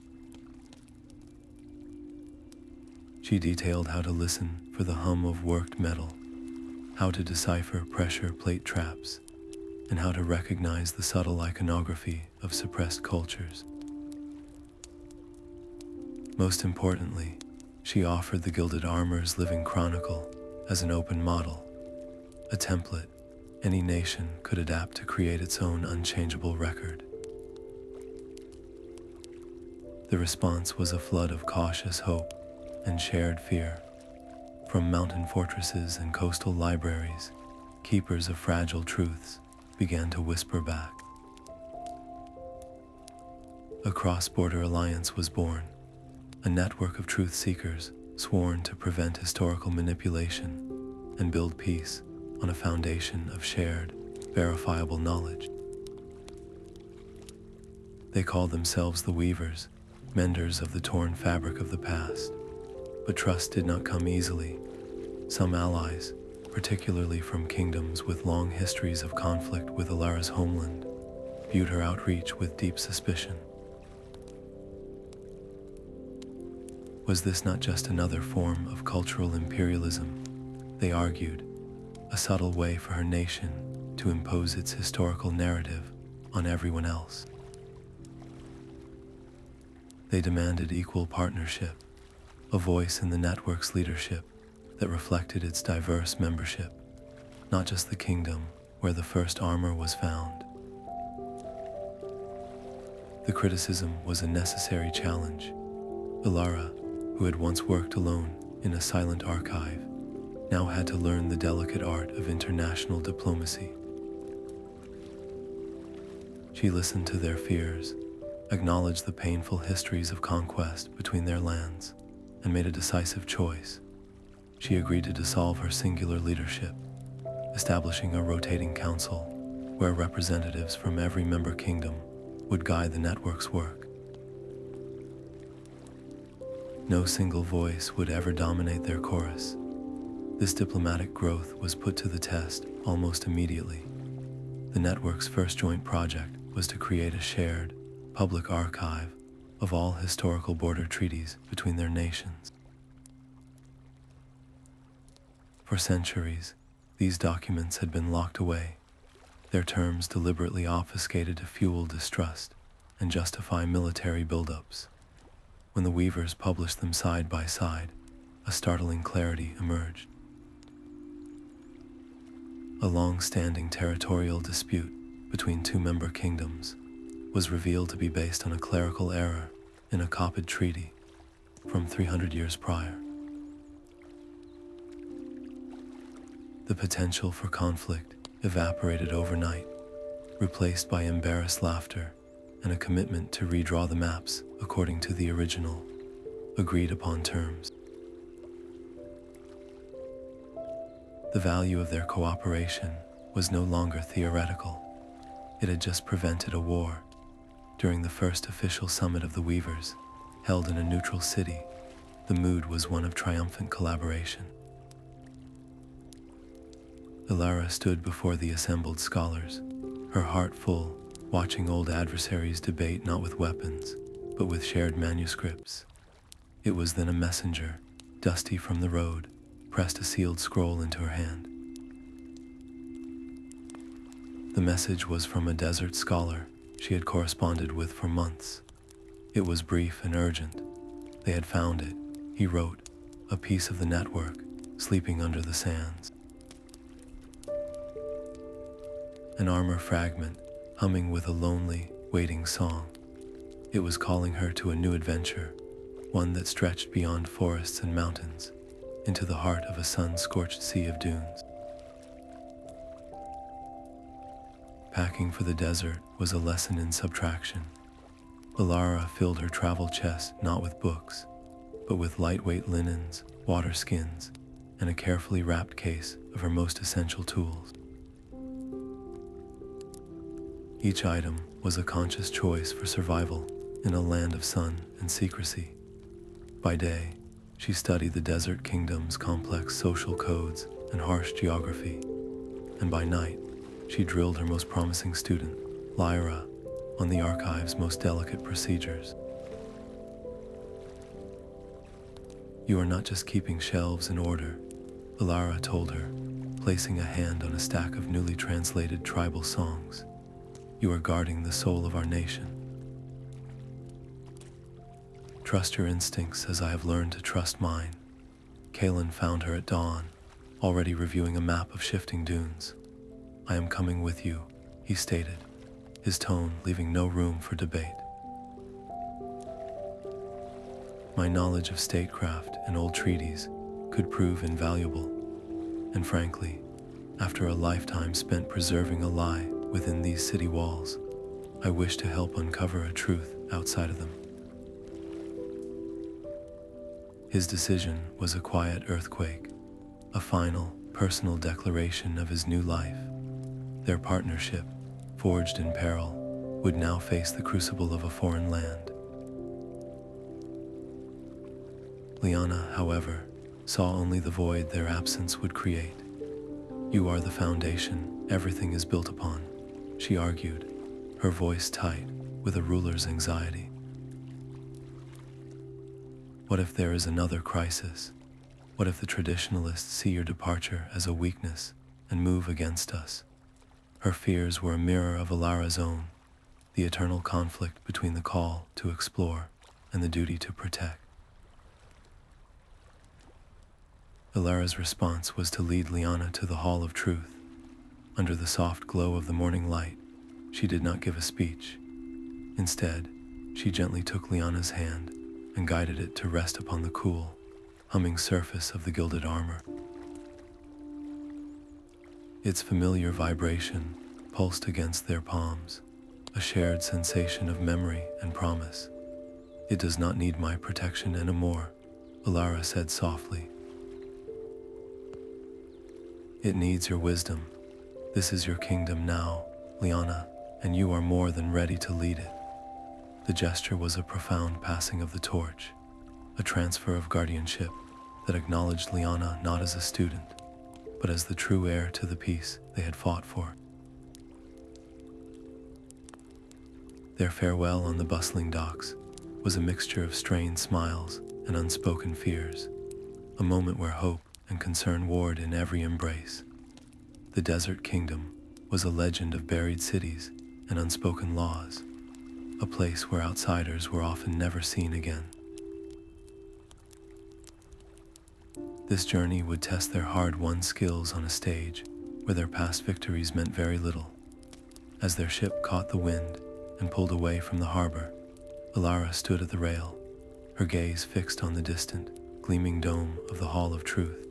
A: She detailed how to listen for the hum of worked metal, how to decipher pressure plate traps, and how to recognize the subtle iconography of suppressed cultures. Most importantly, she offered the Gilded Armor's living chronicle as an open model, a template any nation could adapt to create its own unchangeable record. The response was a flood of cautious hope and shared fear. From mountain fortresses and coastal libraries, keepers of fragile truths began to whisper back. A cross-border alliance was born, a network of truth seekers sworn to prevent historical manipulation and build peace on a foundation of shared, verifiable knowledge. They called themselves the Weavers, menders of the torn fabric of the past. But trust did not come easily. Some allies, particularly from kingdoms with long histories of conflict with Elara's homeland, viewed her outreach with deep suspicion. Was this not just another form of cultural imperialism? They argued, a subtle way for her nation to impose its historical narrative on everyone else. They demanded equal partnership, a voice in the network's leadership that reflected its diverse membership, not just the kingdom where the first armor was found. The criticism was a necessary challenge. Elara, who had once worked alone in a silent archive, now had to learn the delicate art of international diplomacy. She listened to their fears, acknowledged the painful histories of conquest between their lands, and made a decisive choice. She agreed to dissolve her singular leadership, establishing a rotating council where representatives from every member kingdom would guide the network's work. No single voice would ever dominate their chorus. This diplomatic growth was put to the test almost immediately. The network's first joint project was to create a shared, public archive of all historical border treaties between their nations. For centuries, these documents had been locked away, their terms deliberately obfuscated to fuel distrust and justify military buildups. When the Weavers published them side by side, a startling clarity emerged. A long-standing territorial dispute between two member kingdoms was revealed to be based on a clerical error in a copied treaty from 300 years prior. The potential for conflict evaporated overnight, replaced by embarrassed laughter and a commitment to redraw the maps according to the original, agreed-upon terms. The value of their cooperation was no longer theoretical. It had just prevented a war. During the first official summit of the Weavers, held in a neutral city, the mood was one of triumphant collaboration. Elara stood before the assembled scholars, her heart full, watching old adversaries debate not with weapons, but with shared manuscripts. It was then a messenger, dusty from the road, pressed a sealed scroll into her hand. The message was from a desert scholar she had corresponded with for months. It was brief and urgent. They had found it, he wrote, a piece of the network, sleeping under the sands. An armor fragment, humming with a lonely, waiting song. It was calling her to a new adventure, one that stretched beyond forests and mountains, into the heart of a sun-scorched sea of dunes. Packing for the desert was a lesson in subtraction. Elara filled her travel chest not with books, but with lightweight linens, water skins, and a carefully wrapped case of her most essential tools. Each item was a conscious choice for survival in a land of sun and secrecy. By day, she studied the desert kingdom's complex social codes and harsh geography, and by night, she drilled her most promising student, Elara, on the archive's most delicate procedures. "You are not just keeping shelves in order," Elara told her, placing a hand on a stack of newly translated tribal songs. "You are guarding the soul of our nation. Trust your instincts as I have learned to trust mine." Kaelen found her at dawn, already reviewing a map of shifting dunes. "I am coming with you," he stated, his tone leaving no room for debate. "My knowledge of statecraft and old treaties could prove invaluable, and frankly, after a lifetime spent preserving a lie within these city walls, I wish to help uncover a truth outside of them." His decision was a quiet earthquake, a final, personal declaration of his new life. Their partnership, forged in peril, would now face the crucible of a foreign land. Liana, however, saw only the void their absence would create. "You are the foundation everything is built upon," she argued, her voice tight with a ruler's anxiety. "What if there is another crisis? What if the traditionalists see your departure as a weakness and move against us?" Her fears were a mirror of Elara's own, the eternal conflict between the call to explore and the duty to protect. Elara's response was to lead Liana to the Hall of Truth. Under the soft glow of the morning light, she did not give a speech. Instead, she gently took Liana's hand and guided it to rest upon the cool, humming surface of the gilded armor. Its familiar vibration pulsed against their palms, a shared sensation of memory and promise. "It does not need my protection anymore," Elara said softly. "It needs your wisdom. This is your kingdom now, Liana, and you are more than ready to lead it." The gesture was a profound passing of the torch, a transfer of guardianship that acknowledged Liana not as a student, but as the true heir to the peace they had fought for. Their farewell on the bustling docks was a mixture of strained smiles and unspoken fears, a moment where hope and concern warred in every embrace. The desert kingdom was a legend of buried cities and unspoken laws, a place where outsiders were often never seen again. This journey would test their hard-won skills on a stage where their past victories meant very little. As their ship caught the wind and pulled away from the harbor, Elara stood at the rail, her gaze fixed on the distant, gleaming dome of the Hall of Truth.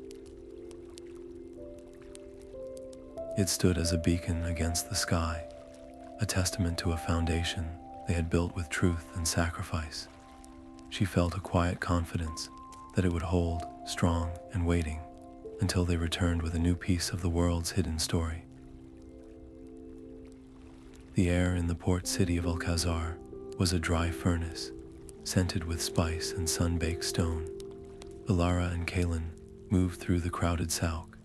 A: It stood as a beacon against the sky, a testament to a foundation they had built with truth and sacrifice. She felt a quiet confidence that it would hold, strong and waiting, until they returned with a new piece of the world's hidden story. The air in the port city of Alcazar was a dry furnace, scented with spice and sun-baked stone. Elara and Kaelen moved through the crowded souk,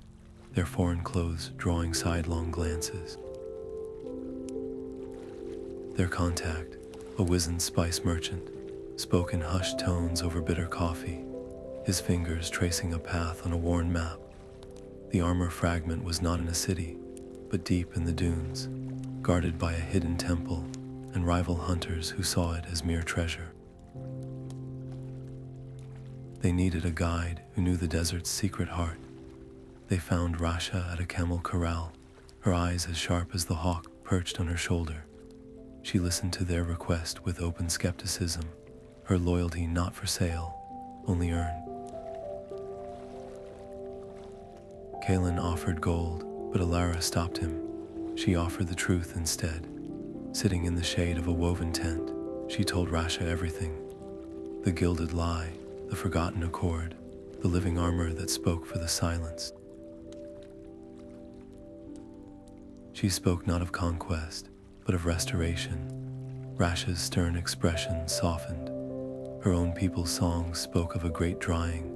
A: their foreign clothes drawing sidelong glances. Their contact, a wizened spice merchant, spoke in hushed tones over bitter coffee, his fingers tracing a path on a worn map. The armor fragment was not in a city, but deep in the dunes, guarded by a hidden temple and rival hunters who saw it as mere treasure. They needed a guide who knew the desert's secret heart. They found Rasha at a camel corral, her eyes as sharp as the hawk perched on her shoulder. She listened to their request with open skepticism, her loyalty not for sale, only earned. Kaelen offered gold, but Elara stopped him. She offered the truth instead. Sitting in the shade of a woven tent, she told Rasha everything. The gilded lie, the forgotten accord, the living armor that spoke for the silenced. She spoke not of conquest, but of restoration. Rasha's stern expression softened. Her own people's songs spoke of a great drying,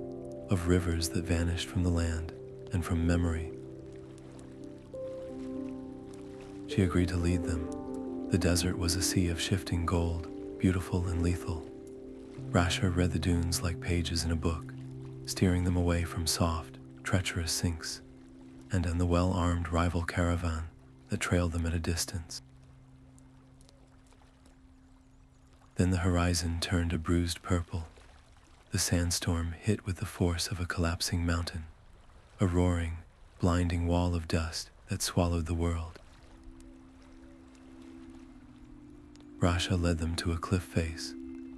A: of rivers that vanished from the land and from memory. She agreed to lead them. The desert was a sea of shifting gold, beautiful and lethal. Rasha read the dunes like pages in a book, steering them away from soft, treacherous sinks, and the well-armed rival caravan that trailed them at a distance. Then the horizon turned a bruised purple. The sandstorm hit with the force of a collapsing mountain, a roaring, blinding wall of dust that swallowed the world. Rasha led them to a cliff face,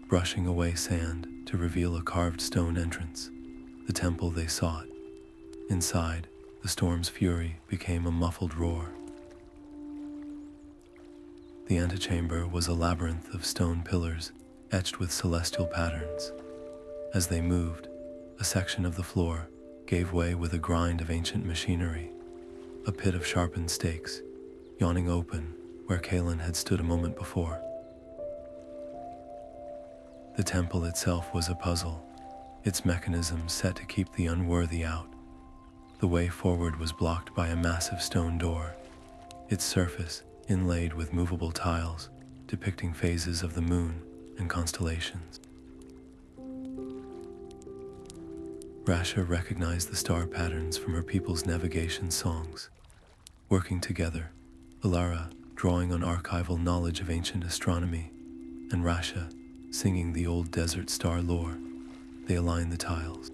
A: brushing away sand to reveal a carved stone entrance, the temple they sought. Inside, the storm's fury became a muffled roar. The antechamber was a labyrinth of stone pillars etched with celestial patterns. As they moved, a section of the floor gave way with a grind of ancient machinery, a pit of sharpened stakes, yawning open where Kaelen had stood a moment before. The temple itself was a puzzle, its mechanism set to keep the unworthy out. The way forward was blocked by a massive stone door, its surface inlaid with movable tiles depicting phases of the moon and constellations. Rasha recognized the star patterns from her people's navigation songs. Working together, Elara drawing on archival knowledge of ancient astronomy, and Rasha singing the old desert star lore, they aligned the tiles.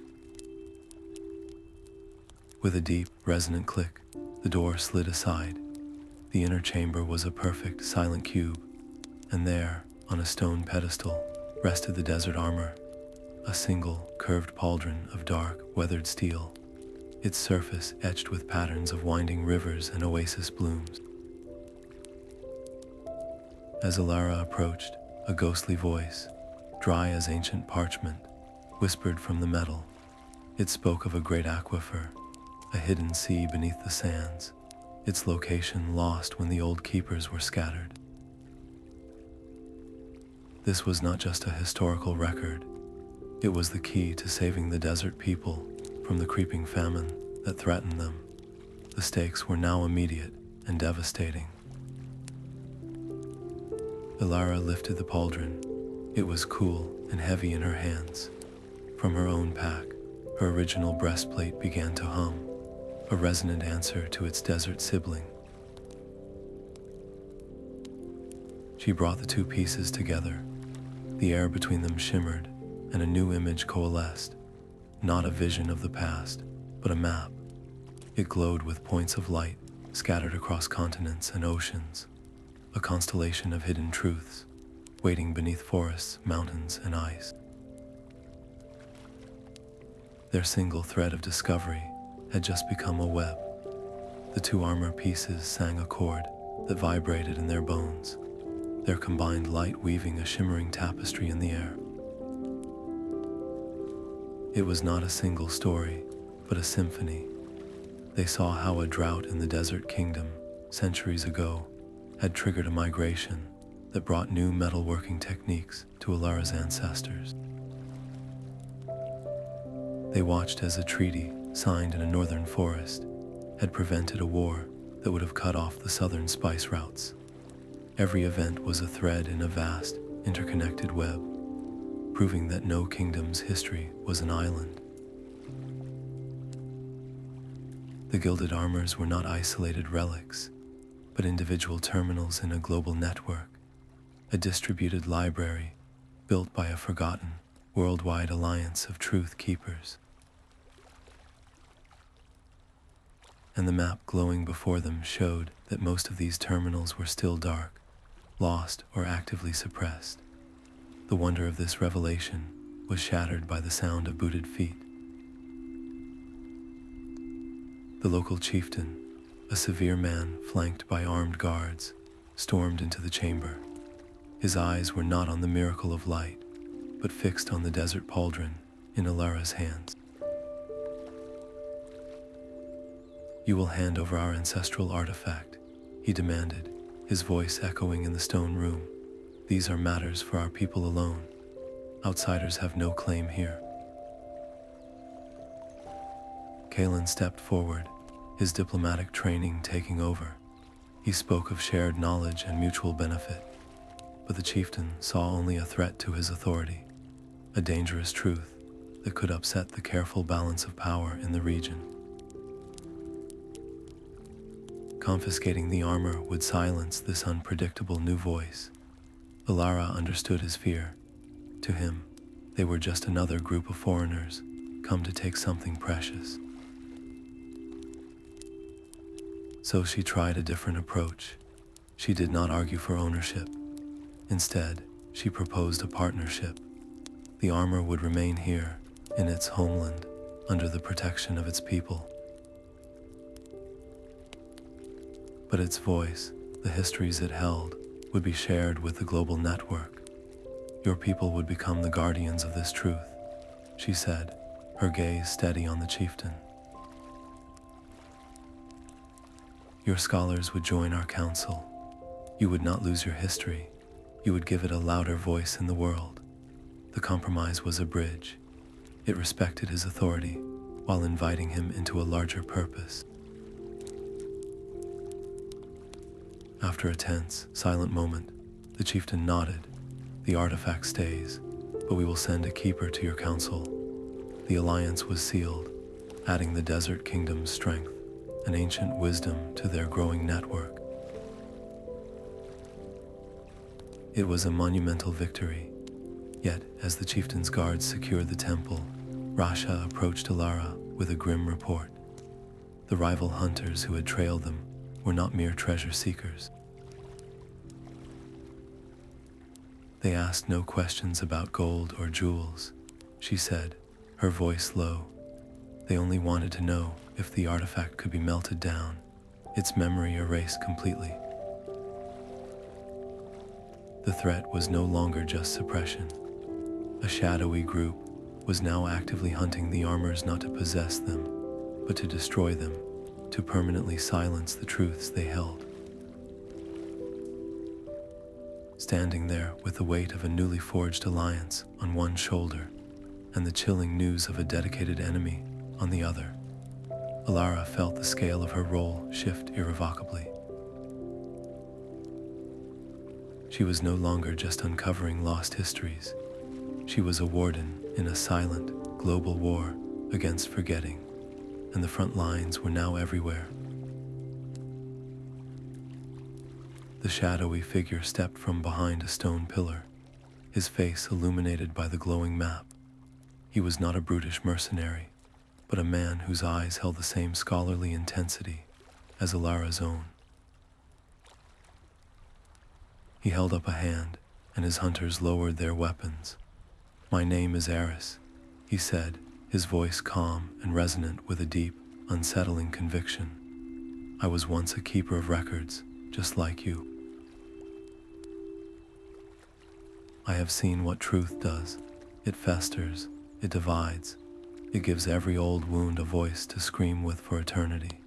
A: With a deep, resonant click, the door slid aside. The inner chamber was a perfect, silent cube, and there, on a stone pedestal, rested the desert armor, a single, curved pauldron of dark, weathered steel, its surface etched with patterns of winding rivers and oasis blooms. As Elara approached, a ghostly voice, dry as ancient parchment, whispered from the metal. It spoke of a great aquifer, a hidden sea beneath the sands, its location lost when the old keepers were scattered. This was not just a historical record. It was the key to saving the desert people from the creeping famine that threatened them. The stakes were now immediate and devastating. Elara lifted the pauldron. It was cool and heavy in her hands. From her own pack, her original breastplate began to hum, a resonant answer to its desert sibling. She brought the two pieces together. The air between them shimmered, and a new image coalesced. Not a vision of the past, but a map. It glowed with points of light scattered across continents and oceans, a constellation of hidden truths, waiting beneath forests, mountains, and ice. Their single thread of discovery had just become a web. The two armor pieces sang a chord that vibrated in their bones, their combined light weaving a shimmering tapestry in the air. It was not a single story, but a symphony. They saw how a drought in the desert kingdom, centuries ago, had triggered a migration that brought new metalworking techniques to Elara's ancestors. They watched as a treaty, signed in a northern forest, had prevented a war that would have cut off the southern spice routes. Every event was a thread in a vast, interconnected web, proving that no kingdom's history was an island. The gilded armors were not isolated relics, but individual terminals in a global network, a distributed library built by a forgotten, worldwide alliance of truth keepers. And the map glowing before them showed that most of these terminals were still dark, lost, or actively suppressed. The wonder of this revelation was shattered by the sound of booted feet. The local chieftain, a severe man flanked by armed guards, stormed into the chamber. His eyes were not on the miracle of light, but fixed on the desert pauldron in Elara's hands. "You will hand over our ancestral artifact," he demanded, his voice echoing in the stone room. "These are matters for our people alone. Outsiders have no claim here." Kaelen stepped forward, his diplomatic training taking over. He spoke of shared knowledge and mutual benefit, but the chieftain saw only a threat to his authority, a dangerous truth that could upset the careful balance of power in the region. Confiscating the armor would silence this unpredictable new voice. Elara understood his fear. To him, they were just another group of foreigners come to take something precious. So she tried a different approach. She did not argue for ownership. Instead, she proposed a partnership. The armor would remain here, in its homeland, under the protection of its people. But its voice, the histories it held, would be shared with the global network. "Your people would become the guardians of this truth," she said, her gaze steady on the chieftain. "Your scholars would join our council. You would not lose your history. You would give it a louder voice in the world." The compromise was a bridge. It respected his authority while inviting him into a larger purpose. After a tense, silent moment, the chieftain nodded. "The artifact stays, but we will send a keeper to your council." The alliance was sealed, adding the desert kingdom's strength and ancient wisdom to their growing network. It was a monumental victory. Yet, as the chieftain's guards secured the temple, Rasha approached Elara with a grim report. The rival hunters who had trailed them were not mere treasure seekers. "They asked no questions about gold or jewels," she said, her voice low. "They only wanted to know if the artifact could be melted down, its memory erased completely." The threat was no longer just suppression. A shadowy group was now actively hunting the armors not to possess them, but to destroy them, to permanently silence the truths they held. Standing there with the weight of a newly forged alliance on one shoulder and the chilling news of a dedicated enemy on the other, Elara felt the scale of her role shift irrevocably. She was no longer just uncovering lost histories. She was a warden in a silent, global war against forgetting, and the front lines were now everywhere. The shadowy figure stepped from behind a stone pillar, his face illuminated by the glowing map. He was not a brutish mercenary, but a man whose eyes held the same scholarly intensity as Elara's own. He held up a hand, and his hunters lowered their weapons. "My name is Eris," he said, his voice calm and resonant with a deep, unsettling conviction. "I was once a keeper of records, just like you. I have seen what truth does. It festers, it divides, it gives every old wound a voice to scream with for eternity."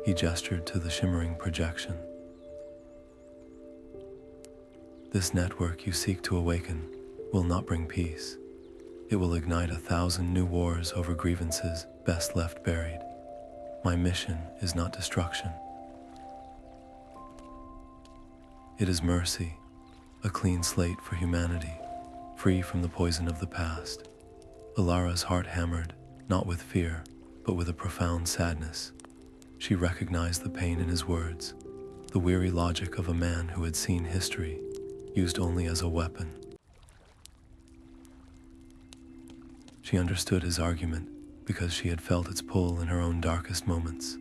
A: He gestured to the shimmering projection. "This network you seek to awaken will not bring peace. It will ignite 1,000 new wars over grievances best left buried. My mission is not destruction. It is mercy, a clean slate for humanity, free from the poison of the past. Elara's heart hammered, not with fear, but with a profound sadness. She recognized the pain in his words, the weary logic of a man who had seen history used only as a weapon. She understood his argument because she had felt its pull in her own darkest moments.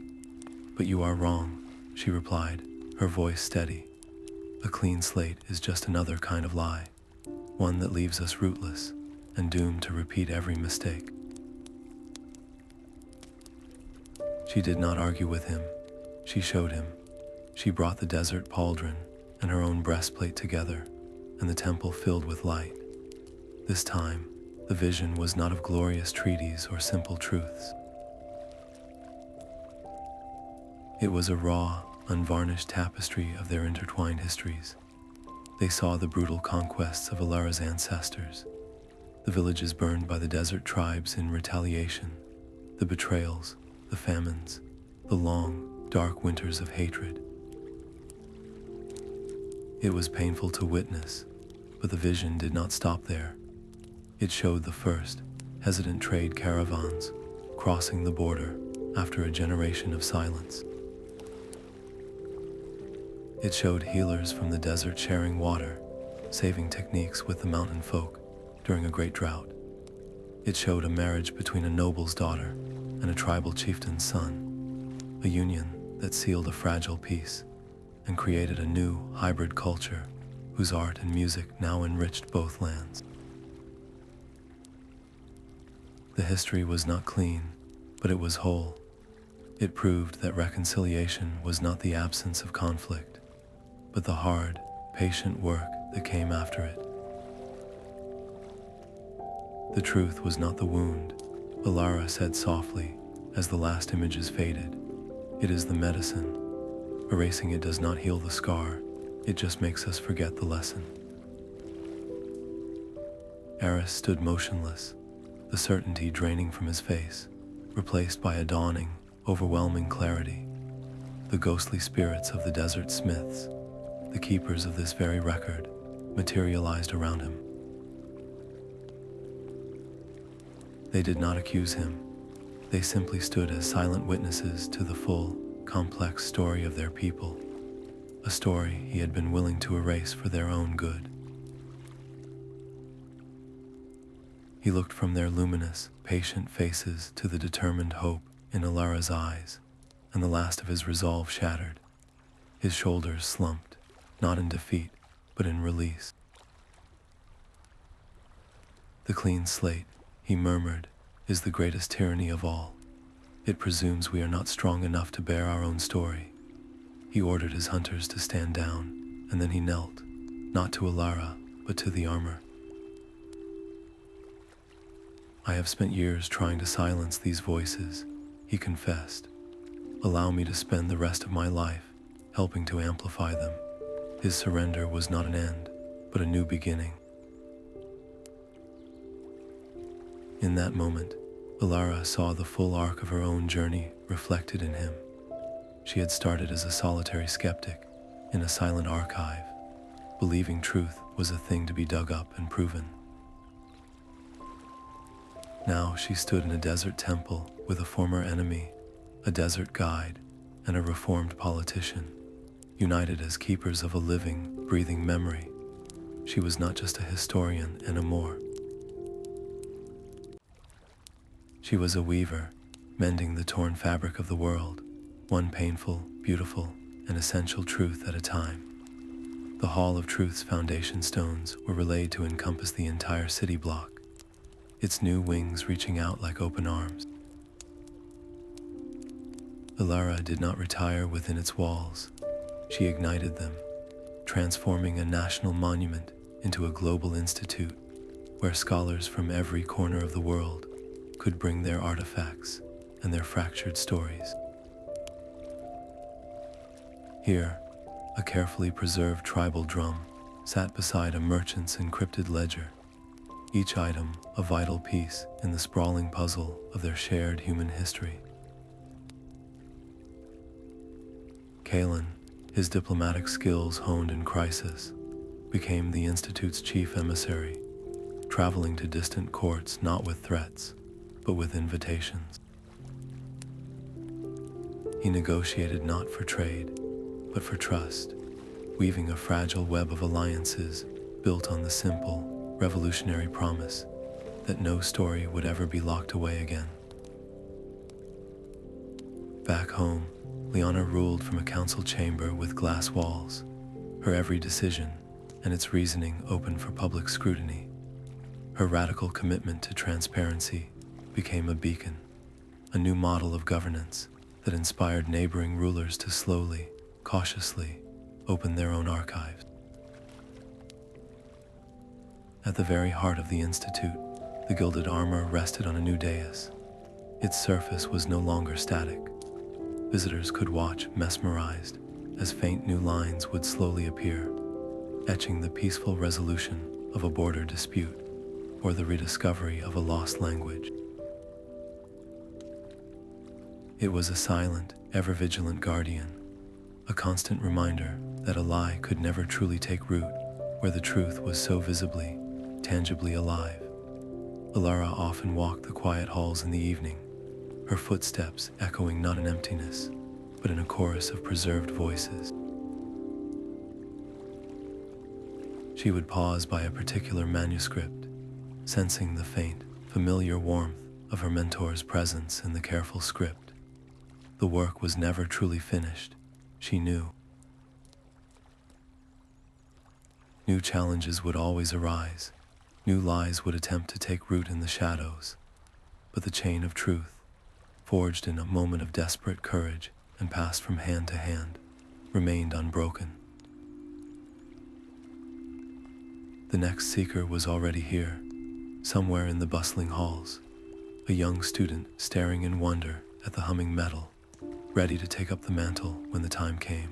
A: "But you are wrong," she replied, her voice steady. "A clean slate is just another kind of lie, one that leaves us rootless and doomed to repeat every mistake." She did not argue with him. She showed him. She brought the desert pauldron and her own breastplate together, and the temple filled with light. This time, the vision was not of glorious treaties or simple truths. It was a raw, unvarnished tapestry of their intertwined histories. They saw the brutal conquests of Elara's ancestors, the villages burned by the desert tribes in retaliation, the betrayals, the famines, the long, dark winters of hatred. It was painful to witness, but the vision did not stop there. It showed the first, hesitant trade caravans crossing the border after a generation of silence. It showed healers from the desert sharing water, saving techniques with the mountain folk during a great drought. It showed a marriage between a noble's daughter and a tribal chieftain's son, a union that sealed a fragile peace and created a new hybrid culture whose art and music now enriched both lands. The history was not clean, but it was whole. It proved that reconciliation was not the absence of conflict, but the hard, patient work that came after it. The truth was not the wound, Elara said softly as the last images faded. It is the medicine. Erasing it does not heal the scar, it just makes us forget the lesson. Eris stood motionless, the certainty draining from his face, replaced by a dawning, overwhelming clarity. The ghostly spirits of the desert smiths, the keepers of this very record, materialized around him. They did not accuse him. They simply stood as silent witnesses to the full, complex story of their people, a story he had been willing to erase for their own good. He looked from their luminous, patient faces to the determined hope in Elara's eyes, and the last of his resolve shattered. His shoulders slumped, not in defeat, but in release. "The clean slate," he murmured, "is the greatest tyranny of all. It presumes we are not strong enough to bear our own story." He ordered his hunters to stand down, and then he knelt, not to Elara, but to the armor. "I have spent years trying to silence these voices," he confessed. "Allow me to spend the rest of my life helping to amplify them." His surrender was not an end, but a new beginning. In that moment, Elara saw the full arc of her own journey reflected in him. She had started as a solitary skeptic in a silent archive, believing truth was a thing to be dug up and proven. Now she stood in a desert temple with a former enemy, a desert guide, and a reformed politician, united as keepers of a living, breathing memory. She was not just a historian anymore. She was a weaver, mending the torn fabric of the world, one painful, beautiful, and essential truth at a time. The Hall of Truth's foundation stones were relayed to encompass the entire city block, its new wings reaching out like open arms. Elara did not retire within its walls. She ignited them, transforming a national monument into a global institute where scholars from every corner of the world could bring their artifacts and their fractured stories. Here, a carefully preserved tribal drum sat beside a merchant's encrypted ledger, each item a vital piece in the sprawling puzzle of their shared human history. Kaelen, his diplomatic skills honed in crisis, became the Institute's chief emissary, traveling to distant courts not with threats, but with invitations. He negotiated not for trade, but for trust, weaving a fragile web of alliances built on the simple, revolutionary promise that no story would ever be locked away again. Back home, Liana ruled from a council chamber with glass walls, her every decision and its reasoning open for public scrutiny. Her radical commitment to transparency became a beacon, a new model of governance that inspired neighboring rulers to slowly, cautiously open their own archives. At the very heart of the Institute, the gilded armor rested on a new dais. Its surface was no longer static. Visitors could watch, mesmerized, as faint new lines would slowly appear, etching the peaceful resolution of a border dispute or the rediscovery of a lost language. It was a silent, ever-vigilant guardian, a constant reminder that a lie could never truly take root where the truth was so visibly, tangibly alive. Elara often walked the quiet halls in the evening, her footsteps echoing not in emptiness, but in a chorus of preserved voices. She would pause by a particular manuscript, sensing the faint, familiar warmth of her mentor's presence in the careful script. The work was never truly finished, she knew. New challenges would always arise, new lies would attempt to take root in the shadows, but the chain of truth, forged in a moment of desperate courage and passed from hand to hand, remained unbroken. The next seeker was already here, somewhere in the bustling halls, a young student staring in wonder at the humming metal, ready to take up the mantle when the time came.